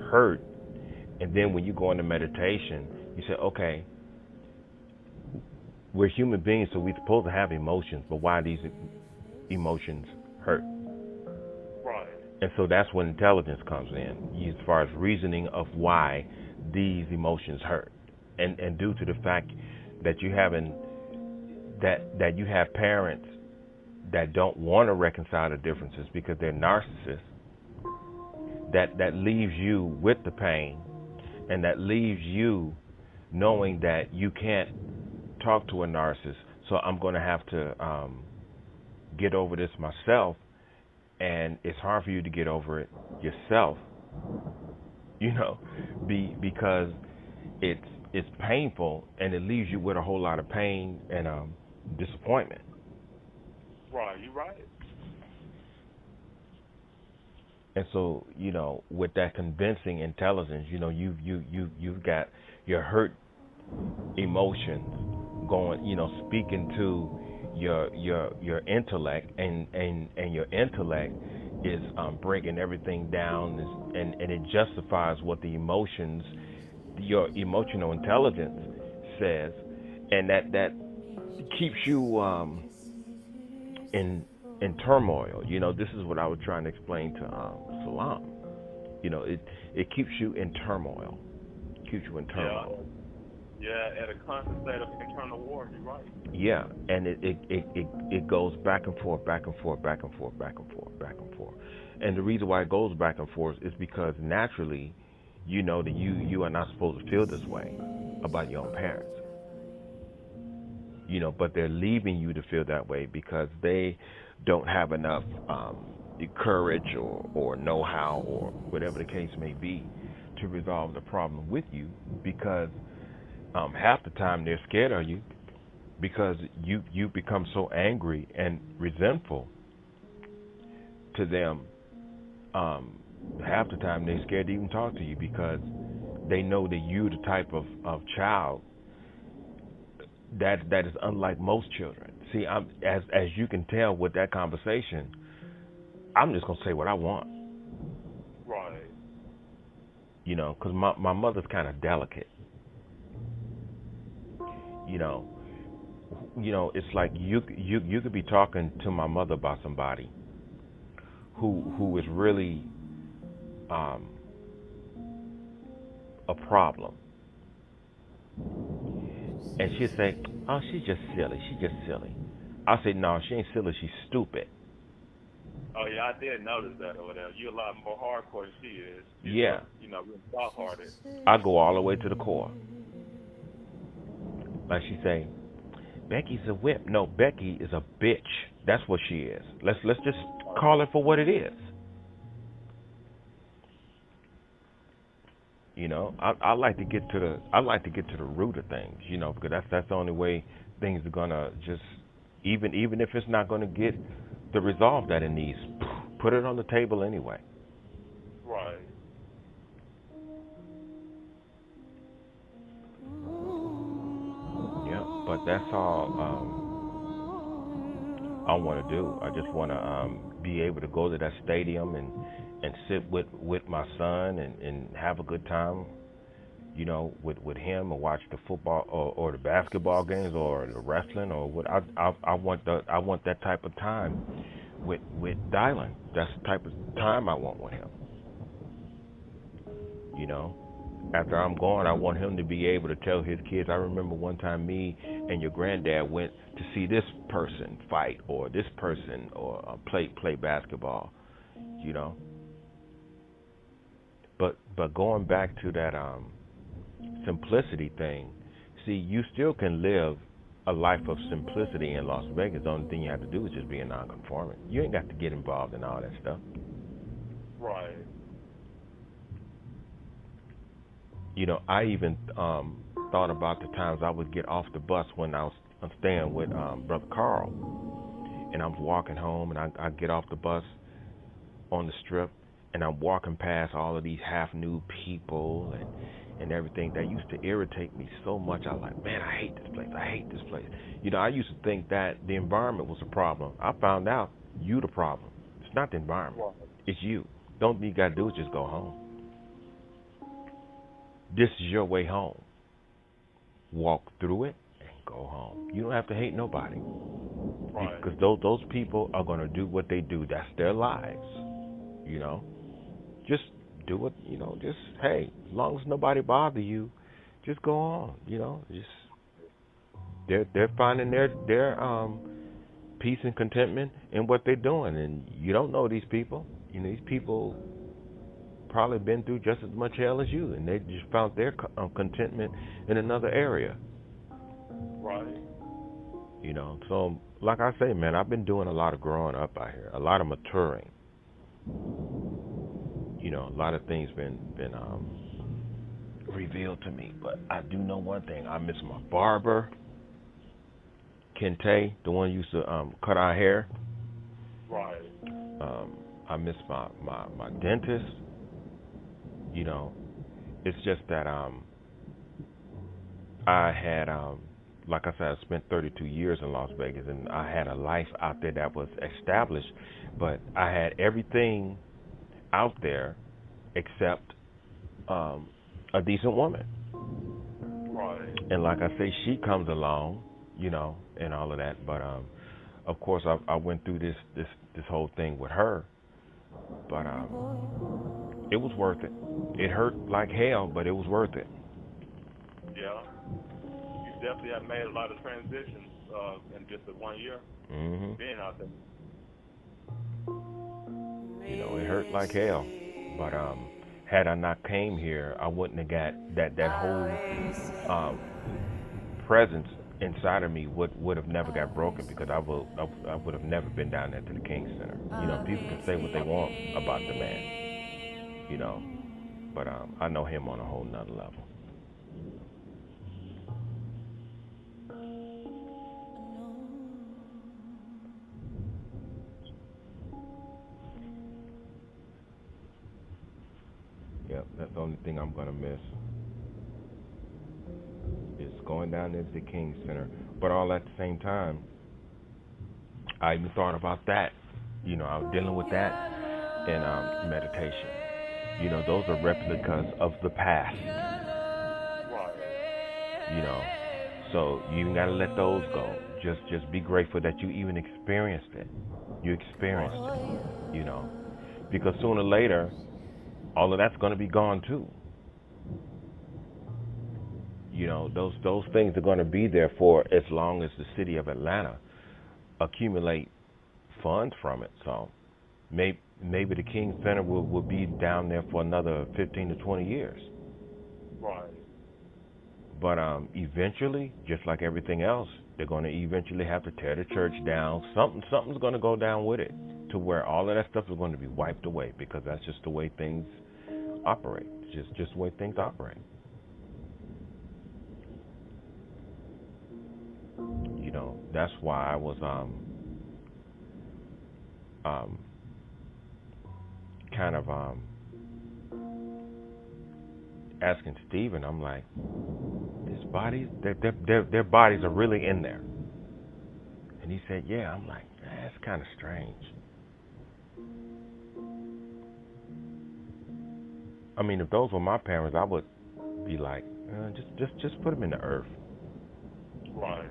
hurt, and then when you go into meditation, you say, okay, we're human beings, so we're supposed to have emotions, but why these emotions hurt? Right. And so that's when intelligence comes in, as far as reasoning of why these emotions hurt, and due to the fact that you have parents that don't want to reconcile the differences because they're narcissists, that leaves you with the pain, and that leaves you knowing that you can't talk to a narcissist, so I'm going to have to get over this myself, and it's hard for you to get over it yourself, because it's painful, and it leaves you with a whole lot of pain and disappointment. Right, you're right. And so, with that convincing intelligence, you've got your hurt emotions going, speaking to your intellect, and your intellect is breaking everything down, and it justifies what the emotions, your emotional intelligence says, and that keeps you in turmoil. This is what I was trying to explain to Salam. It keeps you in turmoil. Yeah, at a constant state of internal war. You're right. Yeah, and it goes back and forth, back and forth, back and forth, back and forth, back and forth. And the reason why it goes back and forth is because naturally, that you are not supposed to feel this way about your own parents. But they're leaving you to feel that way because they don't have enough courage or know-how or whatever the case may be to resolve the problem with you, because half the time they're scared of you because you become so angry and resentful to them. Half the time they're scared to even talk to you because they know that you're the type of child that is unlike most children. See, as you can tell with that conversation, I'm just gonna say what I want. Right. Because my mother's kind of delicate. It's like you could be talking to my mother about somebody who is really a problem, and she'll say, "Oh, she's just silly. I say, "No, she ain't silly. She's stupid." Oh yeah, I did notice that over there. You're a lot more hardcore than she is. Yeah. Really soft-hearted. I go all the way to the core. Like she say, Becky's a whip. No, Becky is a bitch. That's what she is. Let's just call it for what it is. I like to get to the root of things, because that's the only way things are gonna just, even if it's not gonna get to resolve that it needs. Put it on the table anyway. Right. Yeah, but that's all I want to do. I just want to be able to go to that stadium and sit with my son and have a good time, with him, and watch the football or the basketball games or the wrestling or what. I want that type of time with Dylan. That's the type of time I want with him. You know, after I'm gone, I want him to be able to tell his kids. I remember one time me and your granddad went to see this person fight or this person or play basketball. You know, but going back to that simplicity thing. See, you still can live a life of simplicity in Las Vegas. The only thing you have to do is just be a nonconformist. You ain't got to get involved in all that stuff. Right. I even thought about the times I would get off the bus when I'm staying with Brother Carl, and I'm walking home, and I get off the bus on the strip, and I'm walking past all of these half-nude people and everything that used to irritate me so much. I was like, man, I hate this place. I hate this place. I used to think that the environment was a problem. I found out you the problem. It's not the environment. Right. It's you. The only thing you got to do is just go home. This is your way home. Walk through it and go home. You don't have to hate nobody. Right. Because those people are going to do what they do. That's their lives. Just do it, just, hey, as long as nobody bother you, just go on, just they're finding their peace and contentment in what they're doing, and you don't know these people. These people probably been through just as much hell as you, and they just found their contentment in another area. Right. So like I say, man, I've been doing a lot of growing up out here, a lot of maturing. A lot of things been revealed to me, but I do know one thing. I miss my barber, Kente, the one who used to cut our hair. Right. I miss my dentist. It's just that I had like I said, I spent 32 years in Las Vegas, and I had a life out there that was established, but I had everything out there except a decent woman. Right. And like I say, she comes along, and all of that. But of course, I went through this whole thing with her, but it was worth it. It hurt like hell, but it was worth it. Yeah. You definitely have made a lot of transitions in just 1 year being out there. It hurt like hell, but had I not came here, I wouldn't have got that whole presence inside of me would have never got broken, because I would have never been down there to the King Center. People can say what they want about the man, but I know him on a whole nother level. Yep, that's the only thing I'm gonna miss. Is going down there to the King Center, but all at the same time, I even thought about that. I was dealing with that in meditation. Those are replicas of the past. Right. So you even gotta let those go. Just be grateful that you even experienced it. You experienced it. Because sooner or later, all of that's gonna be gone too. Those things are gonna be there for as long as the city of Atlanta accumulate funds from it. So maybe the King Center will be down there for another 15 to 20 years. Right. But eventually, just like everything else, they're going to eventually have to tear the church down. Something's going to go down with it, to where all of that stuff is going to be wiped away, because that's just the way things operate. Just the way things operate. That's why I was kind of asking Stephen, I'm like, his bodies, their bodies are really in there. And he said, yeah. I'm like, that's kind of strange. I mean, if those were my parents, I would be like, just put them in the earth. Right.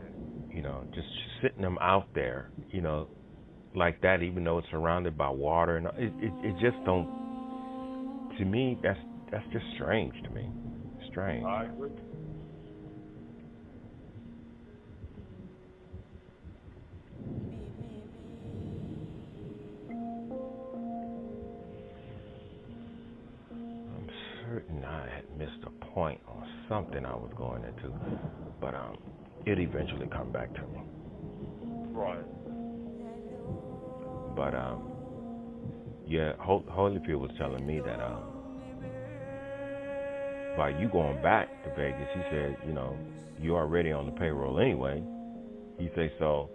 You know, just sitting them out there, you know, like that, even though it's surrounded by water, and it just don't. To me, that's just strange to me. Strange. I agree. I'm certain I had missed a point on something I was going into, but it eventually come back to me. Right. But yeah, Holyfield was telling me that by you going back to Vegas, he said, you know, you're already on the payroll anyway. He said, so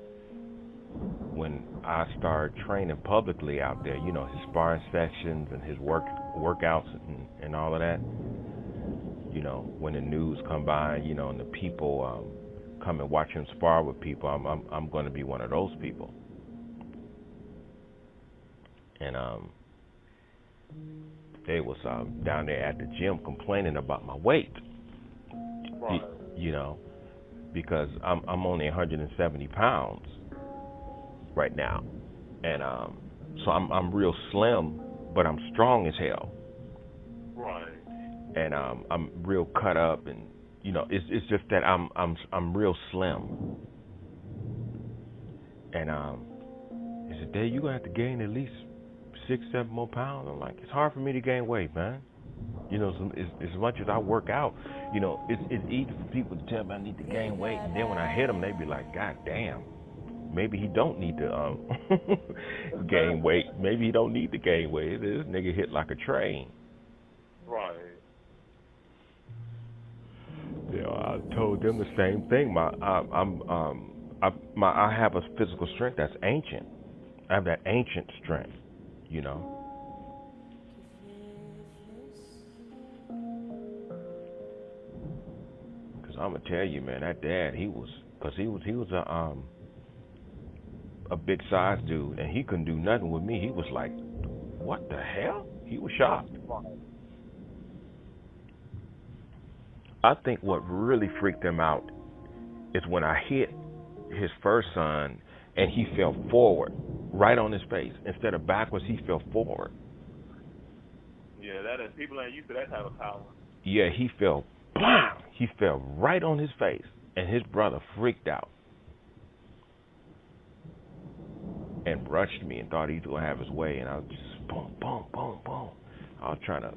when I started training publicly out there, you know, his sparring sessions and his workouts and all of that, you know, when the news come by, you know, and the people come and watch him spar with people, I'm going to be one of those people. And they was down there at the gym complaining about my weight. Right. You know, because I'm only 170 pounds right now, and so I'm real slim, but I'm strong as hell. Right. And I'm real cut up, and you know, it's just that I'm real slim. And he said, Dave, you're gonna have to gain at least 6-7 more pounds. I'm like, it's hard for me to gain weight, man. You know, as much as I work out, you know, it's easy for people to tell me I need to gain weight, and then when I hit them, they be like, God damn, maybe he don't need to gain weight. Maybe he don't need to gain weight. This nigga hit like a train. Right. You know, I told them the same thing. I have a physical strength that's ancient. I have that ancient strength, you know. Cause I'm gonna tell you, man, that dad, he was a big size dude, and he couldn't do nothing with me. He was like, what the hell? He was shocked. I think what really freaked him out is when I hit his first son and he fell forward, right on his face. Instead of backwards, he fell forward. Yeah, that is, people ain't used to that type of power. Yeah, he fell, blam! He fell right on his face, and his brother freaked out and rushed me and thought he was gonna have his way, and I was just boom, boom, boom, boom. I was trying to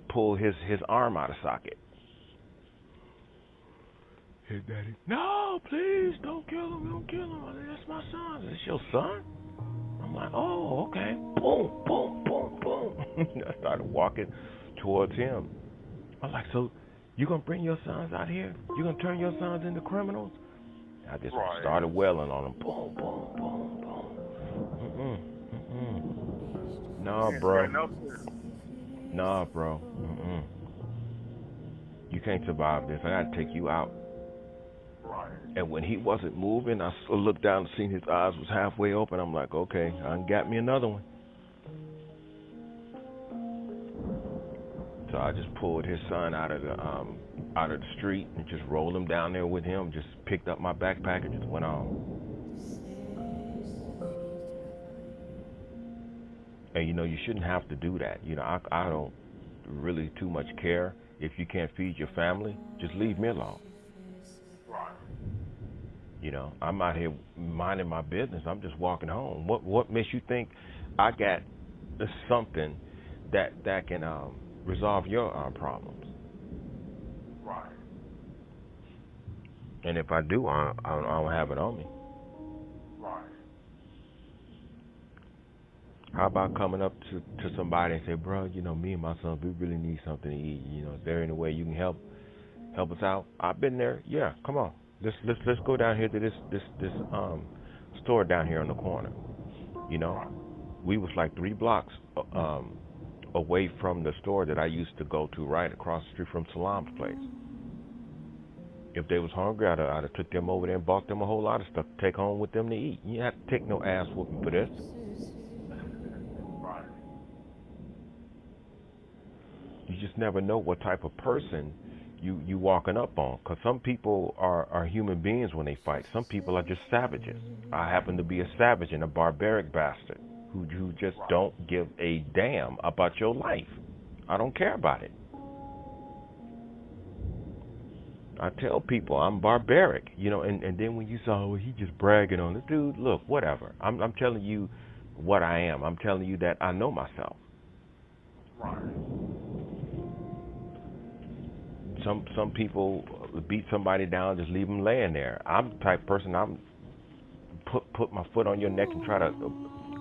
pull his arm out of socket. His daddy, no, please, don't kill him, don't kill him. I said, that's my son. That's your son? I'm like, oh, okay. Boom, boom, boom, boom. I started walking towards him. I'm like, so you gonna bring your sons out here? You gonna turn your sons into criminals? I just started wailing on them. Boom, boom, boom, boom. Nah, bro. Nah, bro. You can't survive this. I gotta take you out. Right. And when he wasn't moving, I looked down and seen his eyes was halfway open. I'm like, okay, I got me another one. So I just pulled his son out of the street and just rolled him down there with him. Just picked up my backpack and just went on. And you know, you shouldn't have to do that. You know, I don't really too much care if you can't feed your family. Just leave me alone. Right. You know, I'm out here minding my business. I'm just walking home. What makes you think I got something that can resolve your problems? Right. And if I do, I don't have it on me. Right. How about coming up to somebody and say, bro, you know, me and my son, we really need something to eat. You know, is there any way you can help us out? I've been there. Yeah, come on. Let's go down here to this store down here on the corner. You know, We was like 3 blocks away from the store that I used to go to, right across the street from Salam's place. If they was hungry, I'd have took them over there and bought them a whole lot of stuff to take home with them to eat. You have to take no ass whooping for this. You just never know what type of person you walking up on. Because some people are human beings when they fight. Some people are just savages. I happen to be a savage and a barbaric bastard who just don't give a damn about your life. I don't care about it. I tell people I'm barbaric, you know, and then when you say, oh, he just bragging on it, dude, look, whatever. I'm telling you what I am. I'm telling you that I know myself. Some people beat somebody down, just leave them laying there. I'm the type of person, I'm put my foot on your neck and try to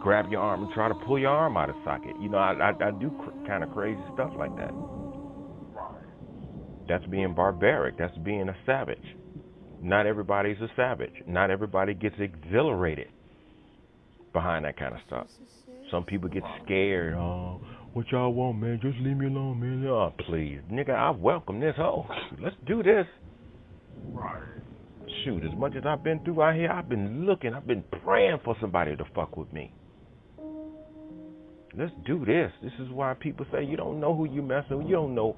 grab your arm and try to pull your arm out of socket. You know, I do kind of crazy stuff like that. That's being barbaric. That's being a savage. Not everybody's a savage. Not everybody gets exhilarated behind that kind of stuff. Some people get scared. Oh, what y'all want, man? Just leave me alone, man. Oh, please. Nigga, I welcome this hoe. Let's do this. Shoot, as much as I've been through out here, I've been praying for somebody to fuck with me. Let's do this. This is why people say you don't know who you messing with. You don't know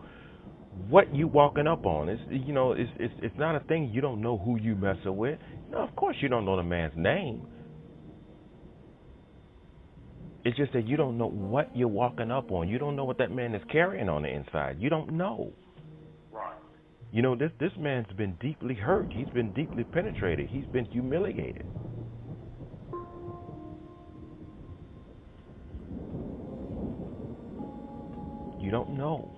what you walking up on. It's not a thing. You don't know who you messing with. No, of course you don't know the man's name. It's just that you don't know what you're walking up on. You don't know what that man is carrying on the inside. You don't know. You know, this man's been deeply hurt. He's been deeply penetrated. He's been humiliated. You don't know.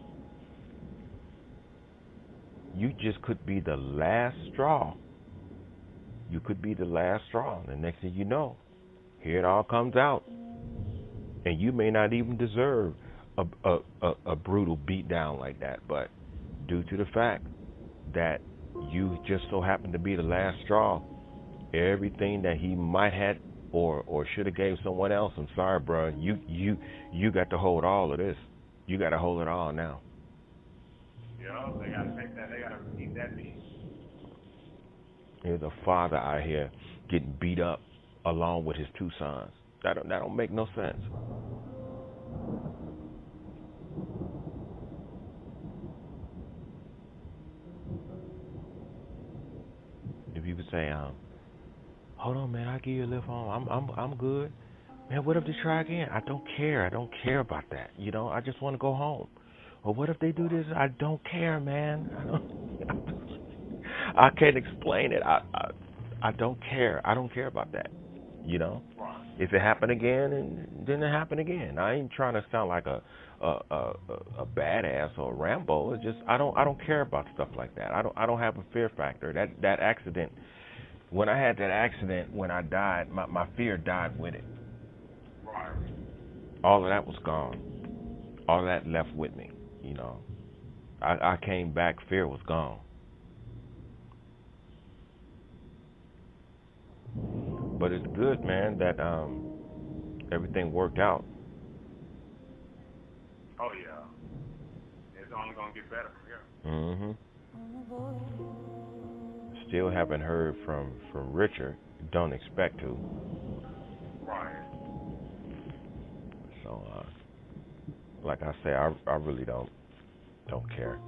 You just could be the last straw. You could be the last straw. The next thing you know, here it all comes out. And you may not even deserve a brutal beat down like that. But due to the fact that you just so happen to be the last straw, everything that he might have or should have gave someone else, I'm sorry, bro, you got to hold all of this. You got to hold it all now. Yeah, they got to take that. They got to keep that beat. There's a father out here getting beat up along with his 2 sons. That don't make no sense. If you could say, hold on, man, I'll give you a lift home. I'm good. Man, what if they try again? I don't care. I don't care about that. You know, I just want to go home. Or what if they do this? I don't care, man. I can't explain it. I don't care. I don't care about that. You know, if it happened again, and then it happened again. I ain't trying to sound like a badass or a Rambo. It's just I don't care about stuff like that. I don't have a fear factor. That accident, when I had that accident, when I died, my fear died with it. All of that was gone. All of that left with me. You know, I came back. Fear was gone. But it's good, man, that everything worked out. Oh yeah, it's only gonna get better from here. Still haven't heard from Richard. Don't expect to. So, like I say, I really don't care.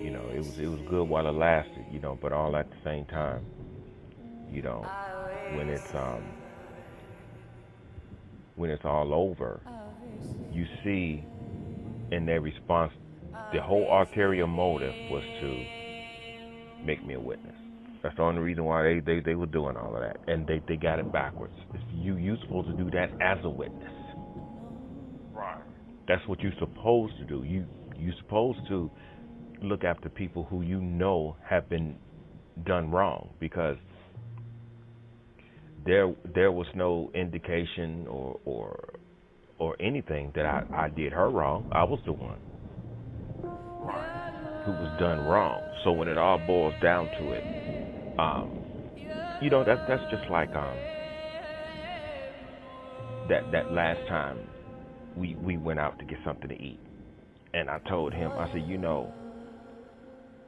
You know, it was good while it lasted. You know, but all at the same time, you know, when it's all over, you see in their response, the whole ulterior motive was to make me a witness. That's the only reason why they were doing all of that, and they got it backwards. You supposed to do that as a witness. That's what you're supposed to do. You're supposed to look after people who you know have been done wrong, because there was no indication or anything that I did her wrong. I was the one who was done wrong. So when it all boils down to it, you know, that's just like that last time we went out to get something to eat, and I told him, I said,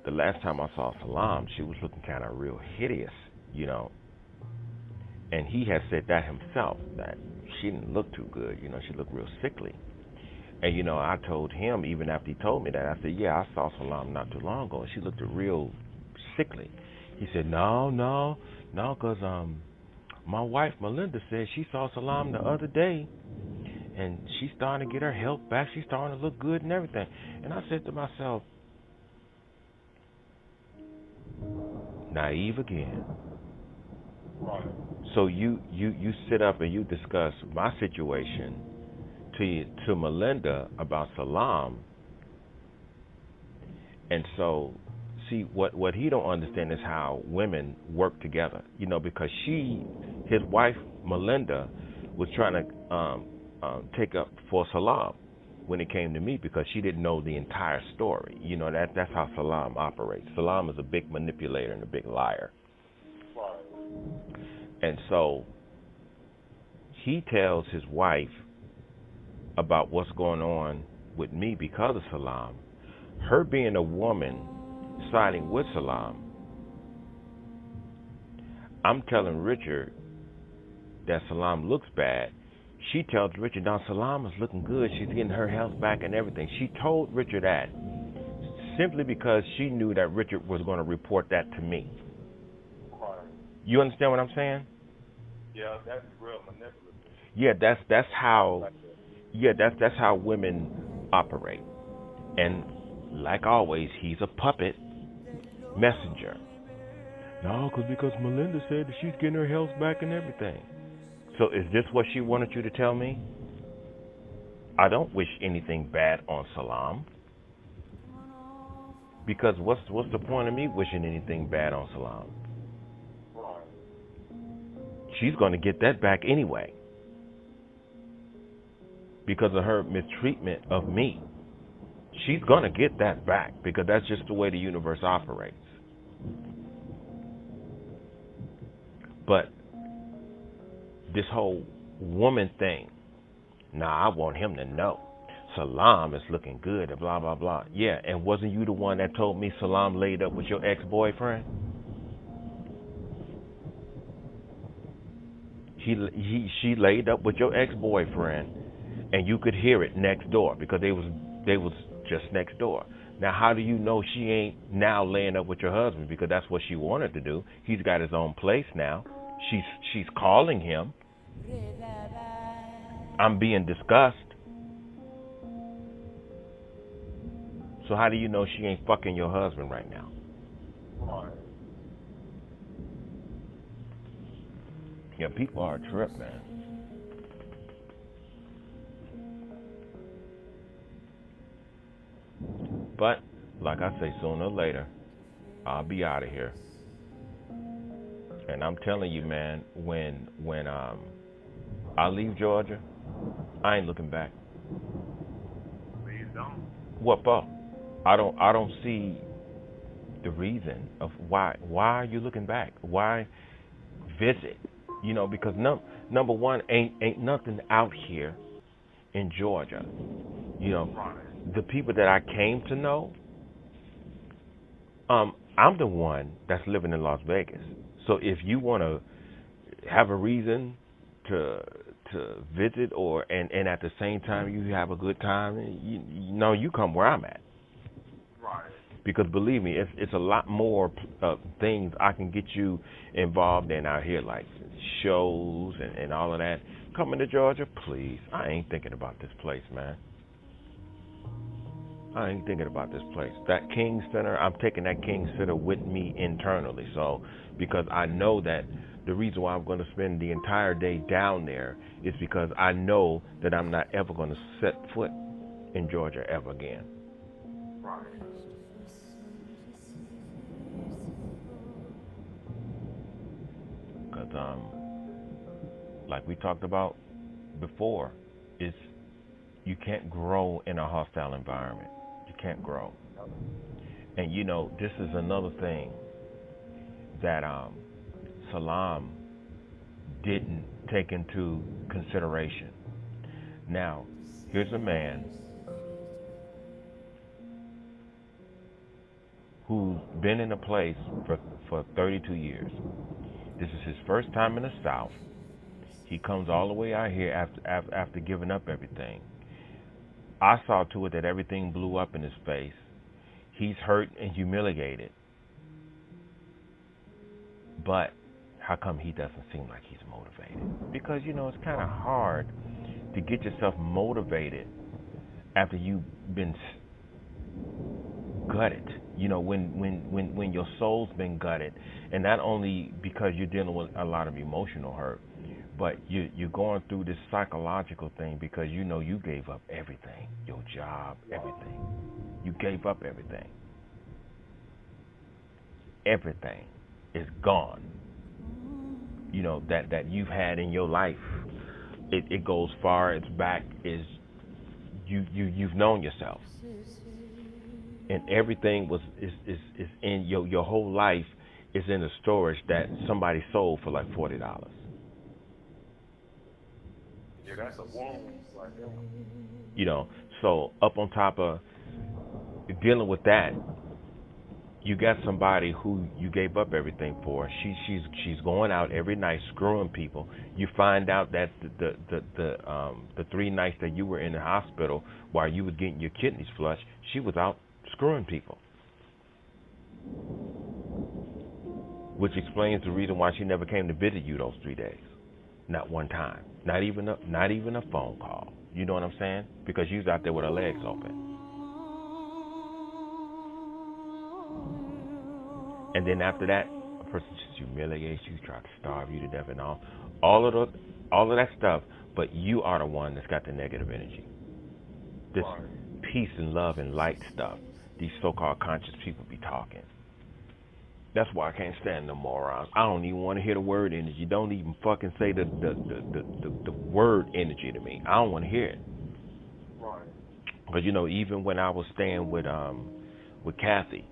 the last time I saw Salam, she was looking kind of real hideous, and he had said that himself, that she didn't look too good, she looked real sickly. And I told him, even after he told me that, I said, yeah, I saw Salam not too long ago, and she looked real sickly. He said, no, because my wife Melinda said she saw Salam the other day, and she's starting to get her health back. She's starting to look good and everything. And I said to myself, naive again. Right. So you sit up and you discuss my situation to Melinda about Salam, and so see what he don't understand is how women work together. Because his wife Melinda was trying to take up for Salam when it came to me, because she didn't know the entire story. That's how Salam operates. Salam is a big manipulator and a big liar. Right. And so he tells his wife about what's going on with me because of Salam. Her being a woman siding with Salam, I'm telling Richard that Salam looks bad. She tells Richard, now Salam is looking good. She's getting her health back and everything. She told Richard that simply because she knew that Richard was going to report that to me. Right. You understand what I'm saying? Yeah, that's real manipulative. Yeah, that's how. Yeah, that's how women operate. And like always, he's a puppet messenger. No, because Melinda said that she's getting her health back and everything. So is this what she wanted you to tell me? I don't wish anything bad on Salam. Because what's the point of me wishing anything bad on Salam? Right. She's going to get that back anyway. Because of her mistreatment of me. She's going to get that back, because that's just the way the universe operates. But this whole woman thing, I want him to know Salam is looking good and blah, blah, blah. Yeah, and wasn't you the one that told me Salam laid up with your ex-boyfriend? She laid up with your ex-boyfriend, and you could hear it next door, because they was just next door. Now, how do you know she ain't now laying up with your husband? Because that's what she wanted to do. He's got his own place now. She's calling him. I'm being discussed. So how do you know she ain't fucking your husband right now? Right. Yeah, people are a trip, man. But, like I say, sooner or later, I'll be out of here. And I'm telling you, man, when I leave Georgia, I ain't looking back. Please don't. What for? I don't see the reason of why are you looking back? Why visit? Because number one, ain't nothing out here in Georgia. The people that I came to know, I'm the one that's living in Las Vegas. So if you want to have a reason to visit, and at the same time you have a good time, you come where I'm at. Right. Because believe me, it's a lot more things I can get you involved in out here, like shows and all of that. Coming to Georgia, please. I ain't thinking about this place, man. I ain't thinking about this place. That King Center, I'm taking that King Center with me internally. So, because I know that the reason why I'm going to spend the entire day down there is because I know that I'm not ever going to set foot in Georgia ever again. Right. Because, like we talked about before, is you can't grow in a hostile environment. You can't grow. And this is another thing that Salam didn't take into consideration. Now, here's a man who's been in a place for 32 years. This is his first time in the South. He comes all the way out here after giving up everything. I saw to it that everything blew up in his face. He's hurt and humiliated. But how come he doesn't seem like he's motivated? Because, it's kind of hard to get yourself motivated after you've been gutted. When your soul's been gutted, and not only because you're dealing with a lot of emotional hurt, but you're going through this psychological thing because you gave up everything, your job, everything. You gave up everything. Everything is gone. That you've had in your life. It goes far as back as you've known yourself. And everything is in your whole life is in a storage that somebody sold for like $40. Yeah, that's a wound right there. So up on top of dealing with that, you got somebody who you gave up everything for. She's going out every night screwing people. You find out that the 3 nights that you were in the hospital while you were getting your kidneys flushed, she was out screwing people. Which explains the reason why she never came to visit you those 3 days. Not one time. Not even a phone call. You know what I'm saying? Because she was out there with her legs open. And then after that, a person just humiliates you, try to starve you to death and all of that stuff, but you are the one that's got the negative energy. This peace and love and light stuff, these so-called conscious people be talking. That's why I can't stand the morons. I don't even want to hear the word energy. Don't even fucking say the word energy to me. I don't want to hear it. Right. Because even when I was staying with Kathy,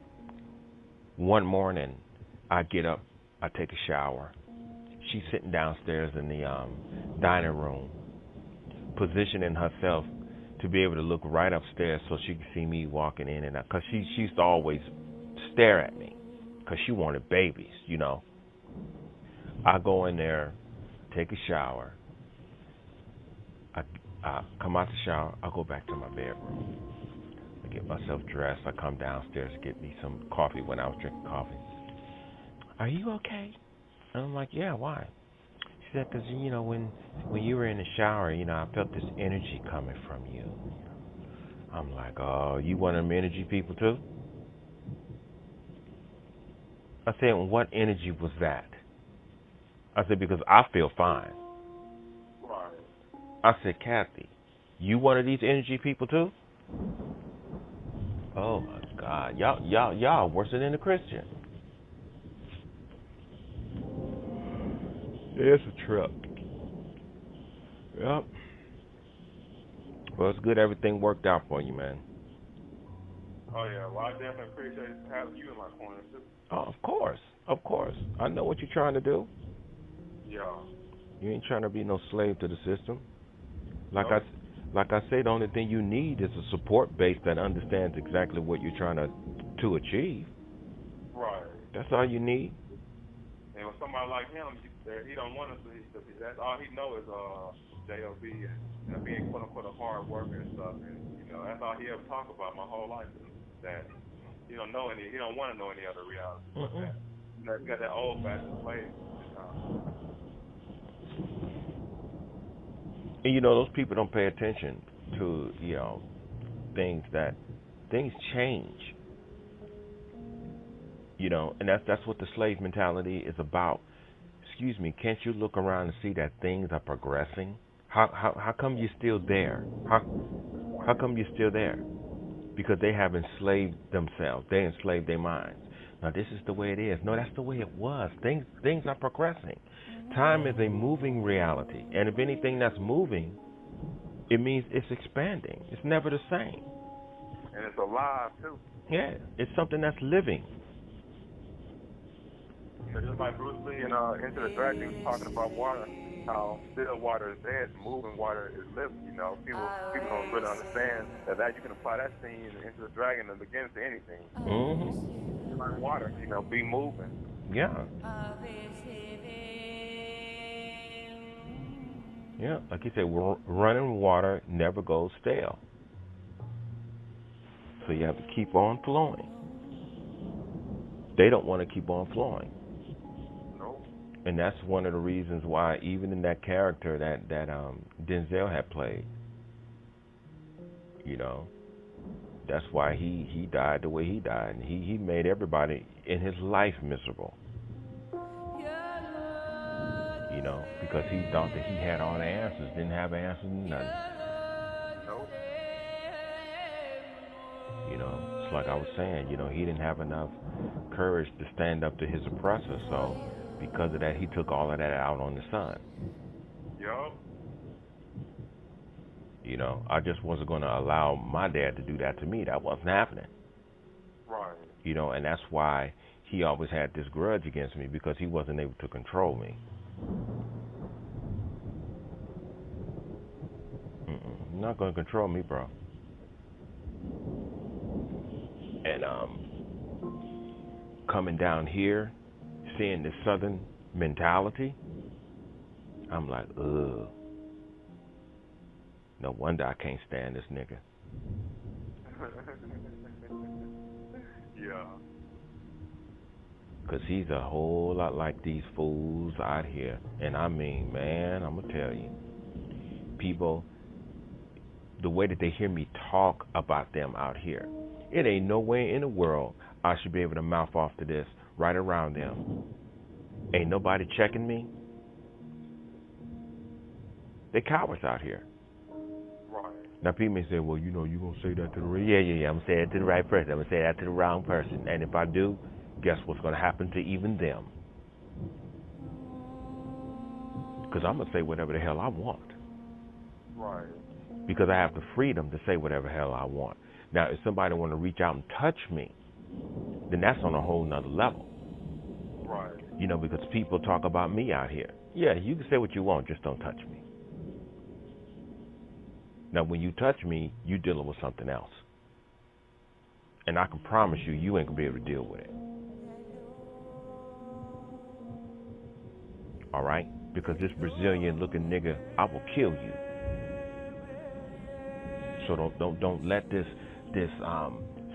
one morning I get up, I take a shower. She's sitting downstairs in the dining room, positioning herself to be able to look right upstairs so she can see me walking in and out. Because she used to always stare at me. Because she wanted babies, I go in there, take a shower. I come out the shower. I go back to my bedroom. I get myself dressed. I come downstairs to get me some coffee when I was drinking coffee. Are you okay? And I'm like, yeah, why? She said, because, when you were in the shower, I felt this energy coming from you. I'm like, oh, you one of them energy people too? I said, what energy was that? I said, because I feel fine. Right. I said, Kathy, you one of these energy people too? Oh my God, y'all worse than a Christian. Yeah, it's a trip. Yep. Well, it's good everything worked out for you, man. Oh yeah, well I definitely appreciate having you in my corner too. Oh, of course. I know what you're trying to do. Yeah. You ain't trying to be no slave to the system. Like nope. I say, the only thing you need is a support base that understands exactly what you're trying to achieve. Right. That's all you need. And with somebody like him, he don't want to see. That's all he knows is job and being quote unquote a hard worker and stuff. And that's all he ever talk about my whole life. That he don't want to know any other reality. Mm-hmm. He got that old fashioned slave. And those people don't pay attention to things change. And that's what the slave mentality is about. Excuse me, can't you look around and see that things are progressing? How come you're still there? How come you're still there? Because they have enslaved themselves. They enslaved their minds. Now this is the way it is. No, that's the way it was. Things are progressing. Time is a moving reality. And if anything that's moving, it means it's expanding. It's never the same. And it's alive too. Yeah, it's something that's living. Just like Bruce Lee in Enter the Dragon was talking about water. how still water is dead, moving water is living. You know, people don't really understand that you can apply that scene into the dragon and begins to anything. Like water, you know, be moving. Yeah. Yeah, like you said, running water never goes stale. So you have to keep on flowing. They don't want to keep on flowing. Nope. And that's one of the reasons why, even in that character that Denzel had played, you know, that's why he died the way he died. And he made everybody in his life miserable. You know, because he thought that he had all the answers, didn't have answers to nothing. Nope. You know, it's like I was saying, you know, he didn't have enough courage to stand up to his oppressor. So because of that, he took all of that out on the son. Yup. You know, I just wasn't going to allow my dad to do that to me. That wasn't happening. Right. You know, and that's why he always had this grudge against me, because he wasn't able to control me. You're not going to control me, bro. And coming down here, seeing the Southern mentality, I'm like, ugh. No wonder I can't stand this nigga. Yeah. Because he's a whole lot like these fools out here. And I mean, man, I'm going to tell you, people, the way that they hear me talk about them out here, it ain't no way in the world I should be able to mouth off to this right around them. Ain't nobody checking me. They cowards out here. Right. Now people may say, well, you know, you going to say that to the right. Yeah. I'm going to say that to the right person. I'm going to say that to the wrong person. And if I do, guess what's going to happen to even them? Because I'm going to say whatever the hell I want. Right. Because I have the freedom to say whatever the hell I want. Now, if somebody want to reach out and touch me, then that's on a whole nother level. Right. You know, because people talk about me out here. Yeah, you can say what you want, just don't touch me. Now, when you touch me, you're dealing with something else. And I can promise you, you ain't going to be able to deal with it. All right? Because this Brazilian-looking nigga, I will kill you. So don't let this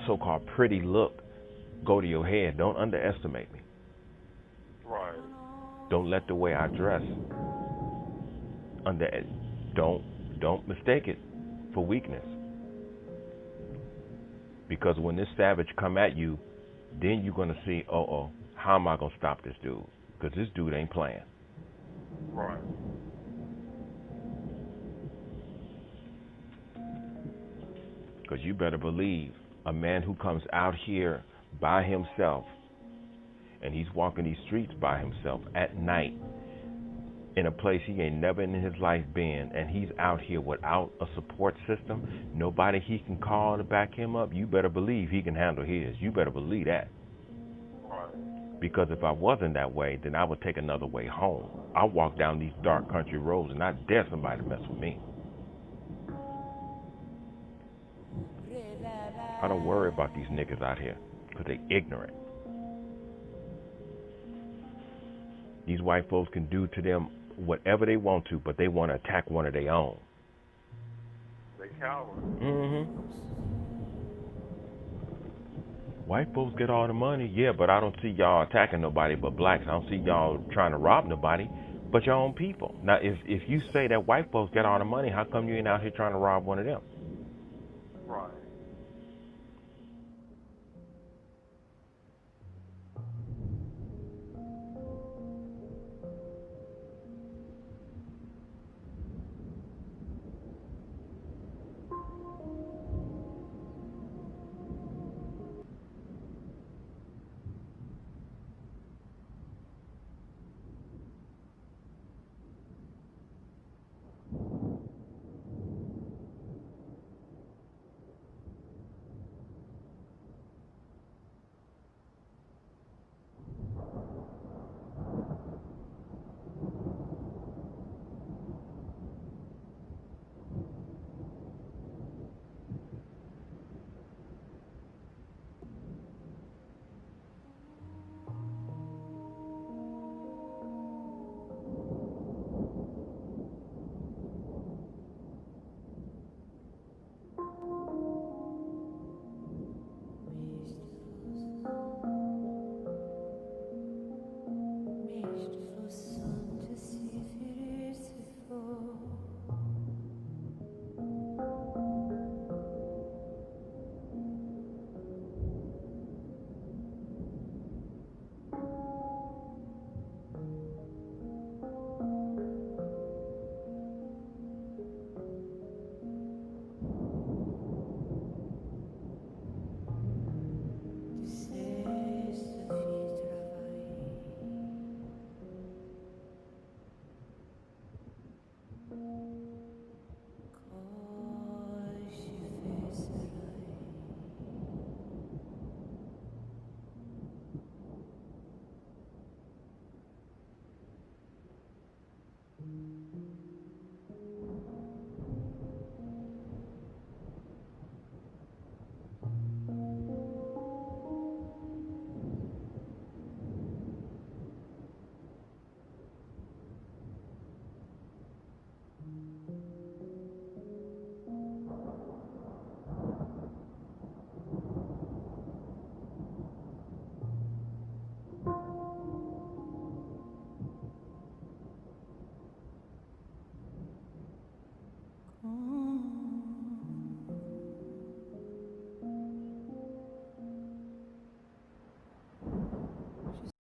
so-called pretty look go to your head. Don't underestimate me. Right. Don't let the way I dress don't mistake it for weakness. Because when this savage come at you, then you're gonna see, how am I gonna stop this dude? Because this dude ain't playing. Right. Because you better believe a man who comes out here by himself, and he's walking these streets by himself at night in a place he ain't never in his life been, and he's out here without a support system, nobody he can call to back him up, you better believe he can handle his. You better believe that. Right. Because if I wasn't that way, then I would take another way home. I walk down these dark country roads and I dare somebody to mess with me. I don't worry about these niggas out here because they ignorant. These white folks can do to them whatever they want to, but they want to attack one of their own. They cowards. White folks get all the money, yeah, but I don't see y'all attacking nobody but blacks. I don't see y'all trying to rob nobody but your own people. Now, if you say that white folks get all the money, how come you ain't out here trying to rob one of them? Right.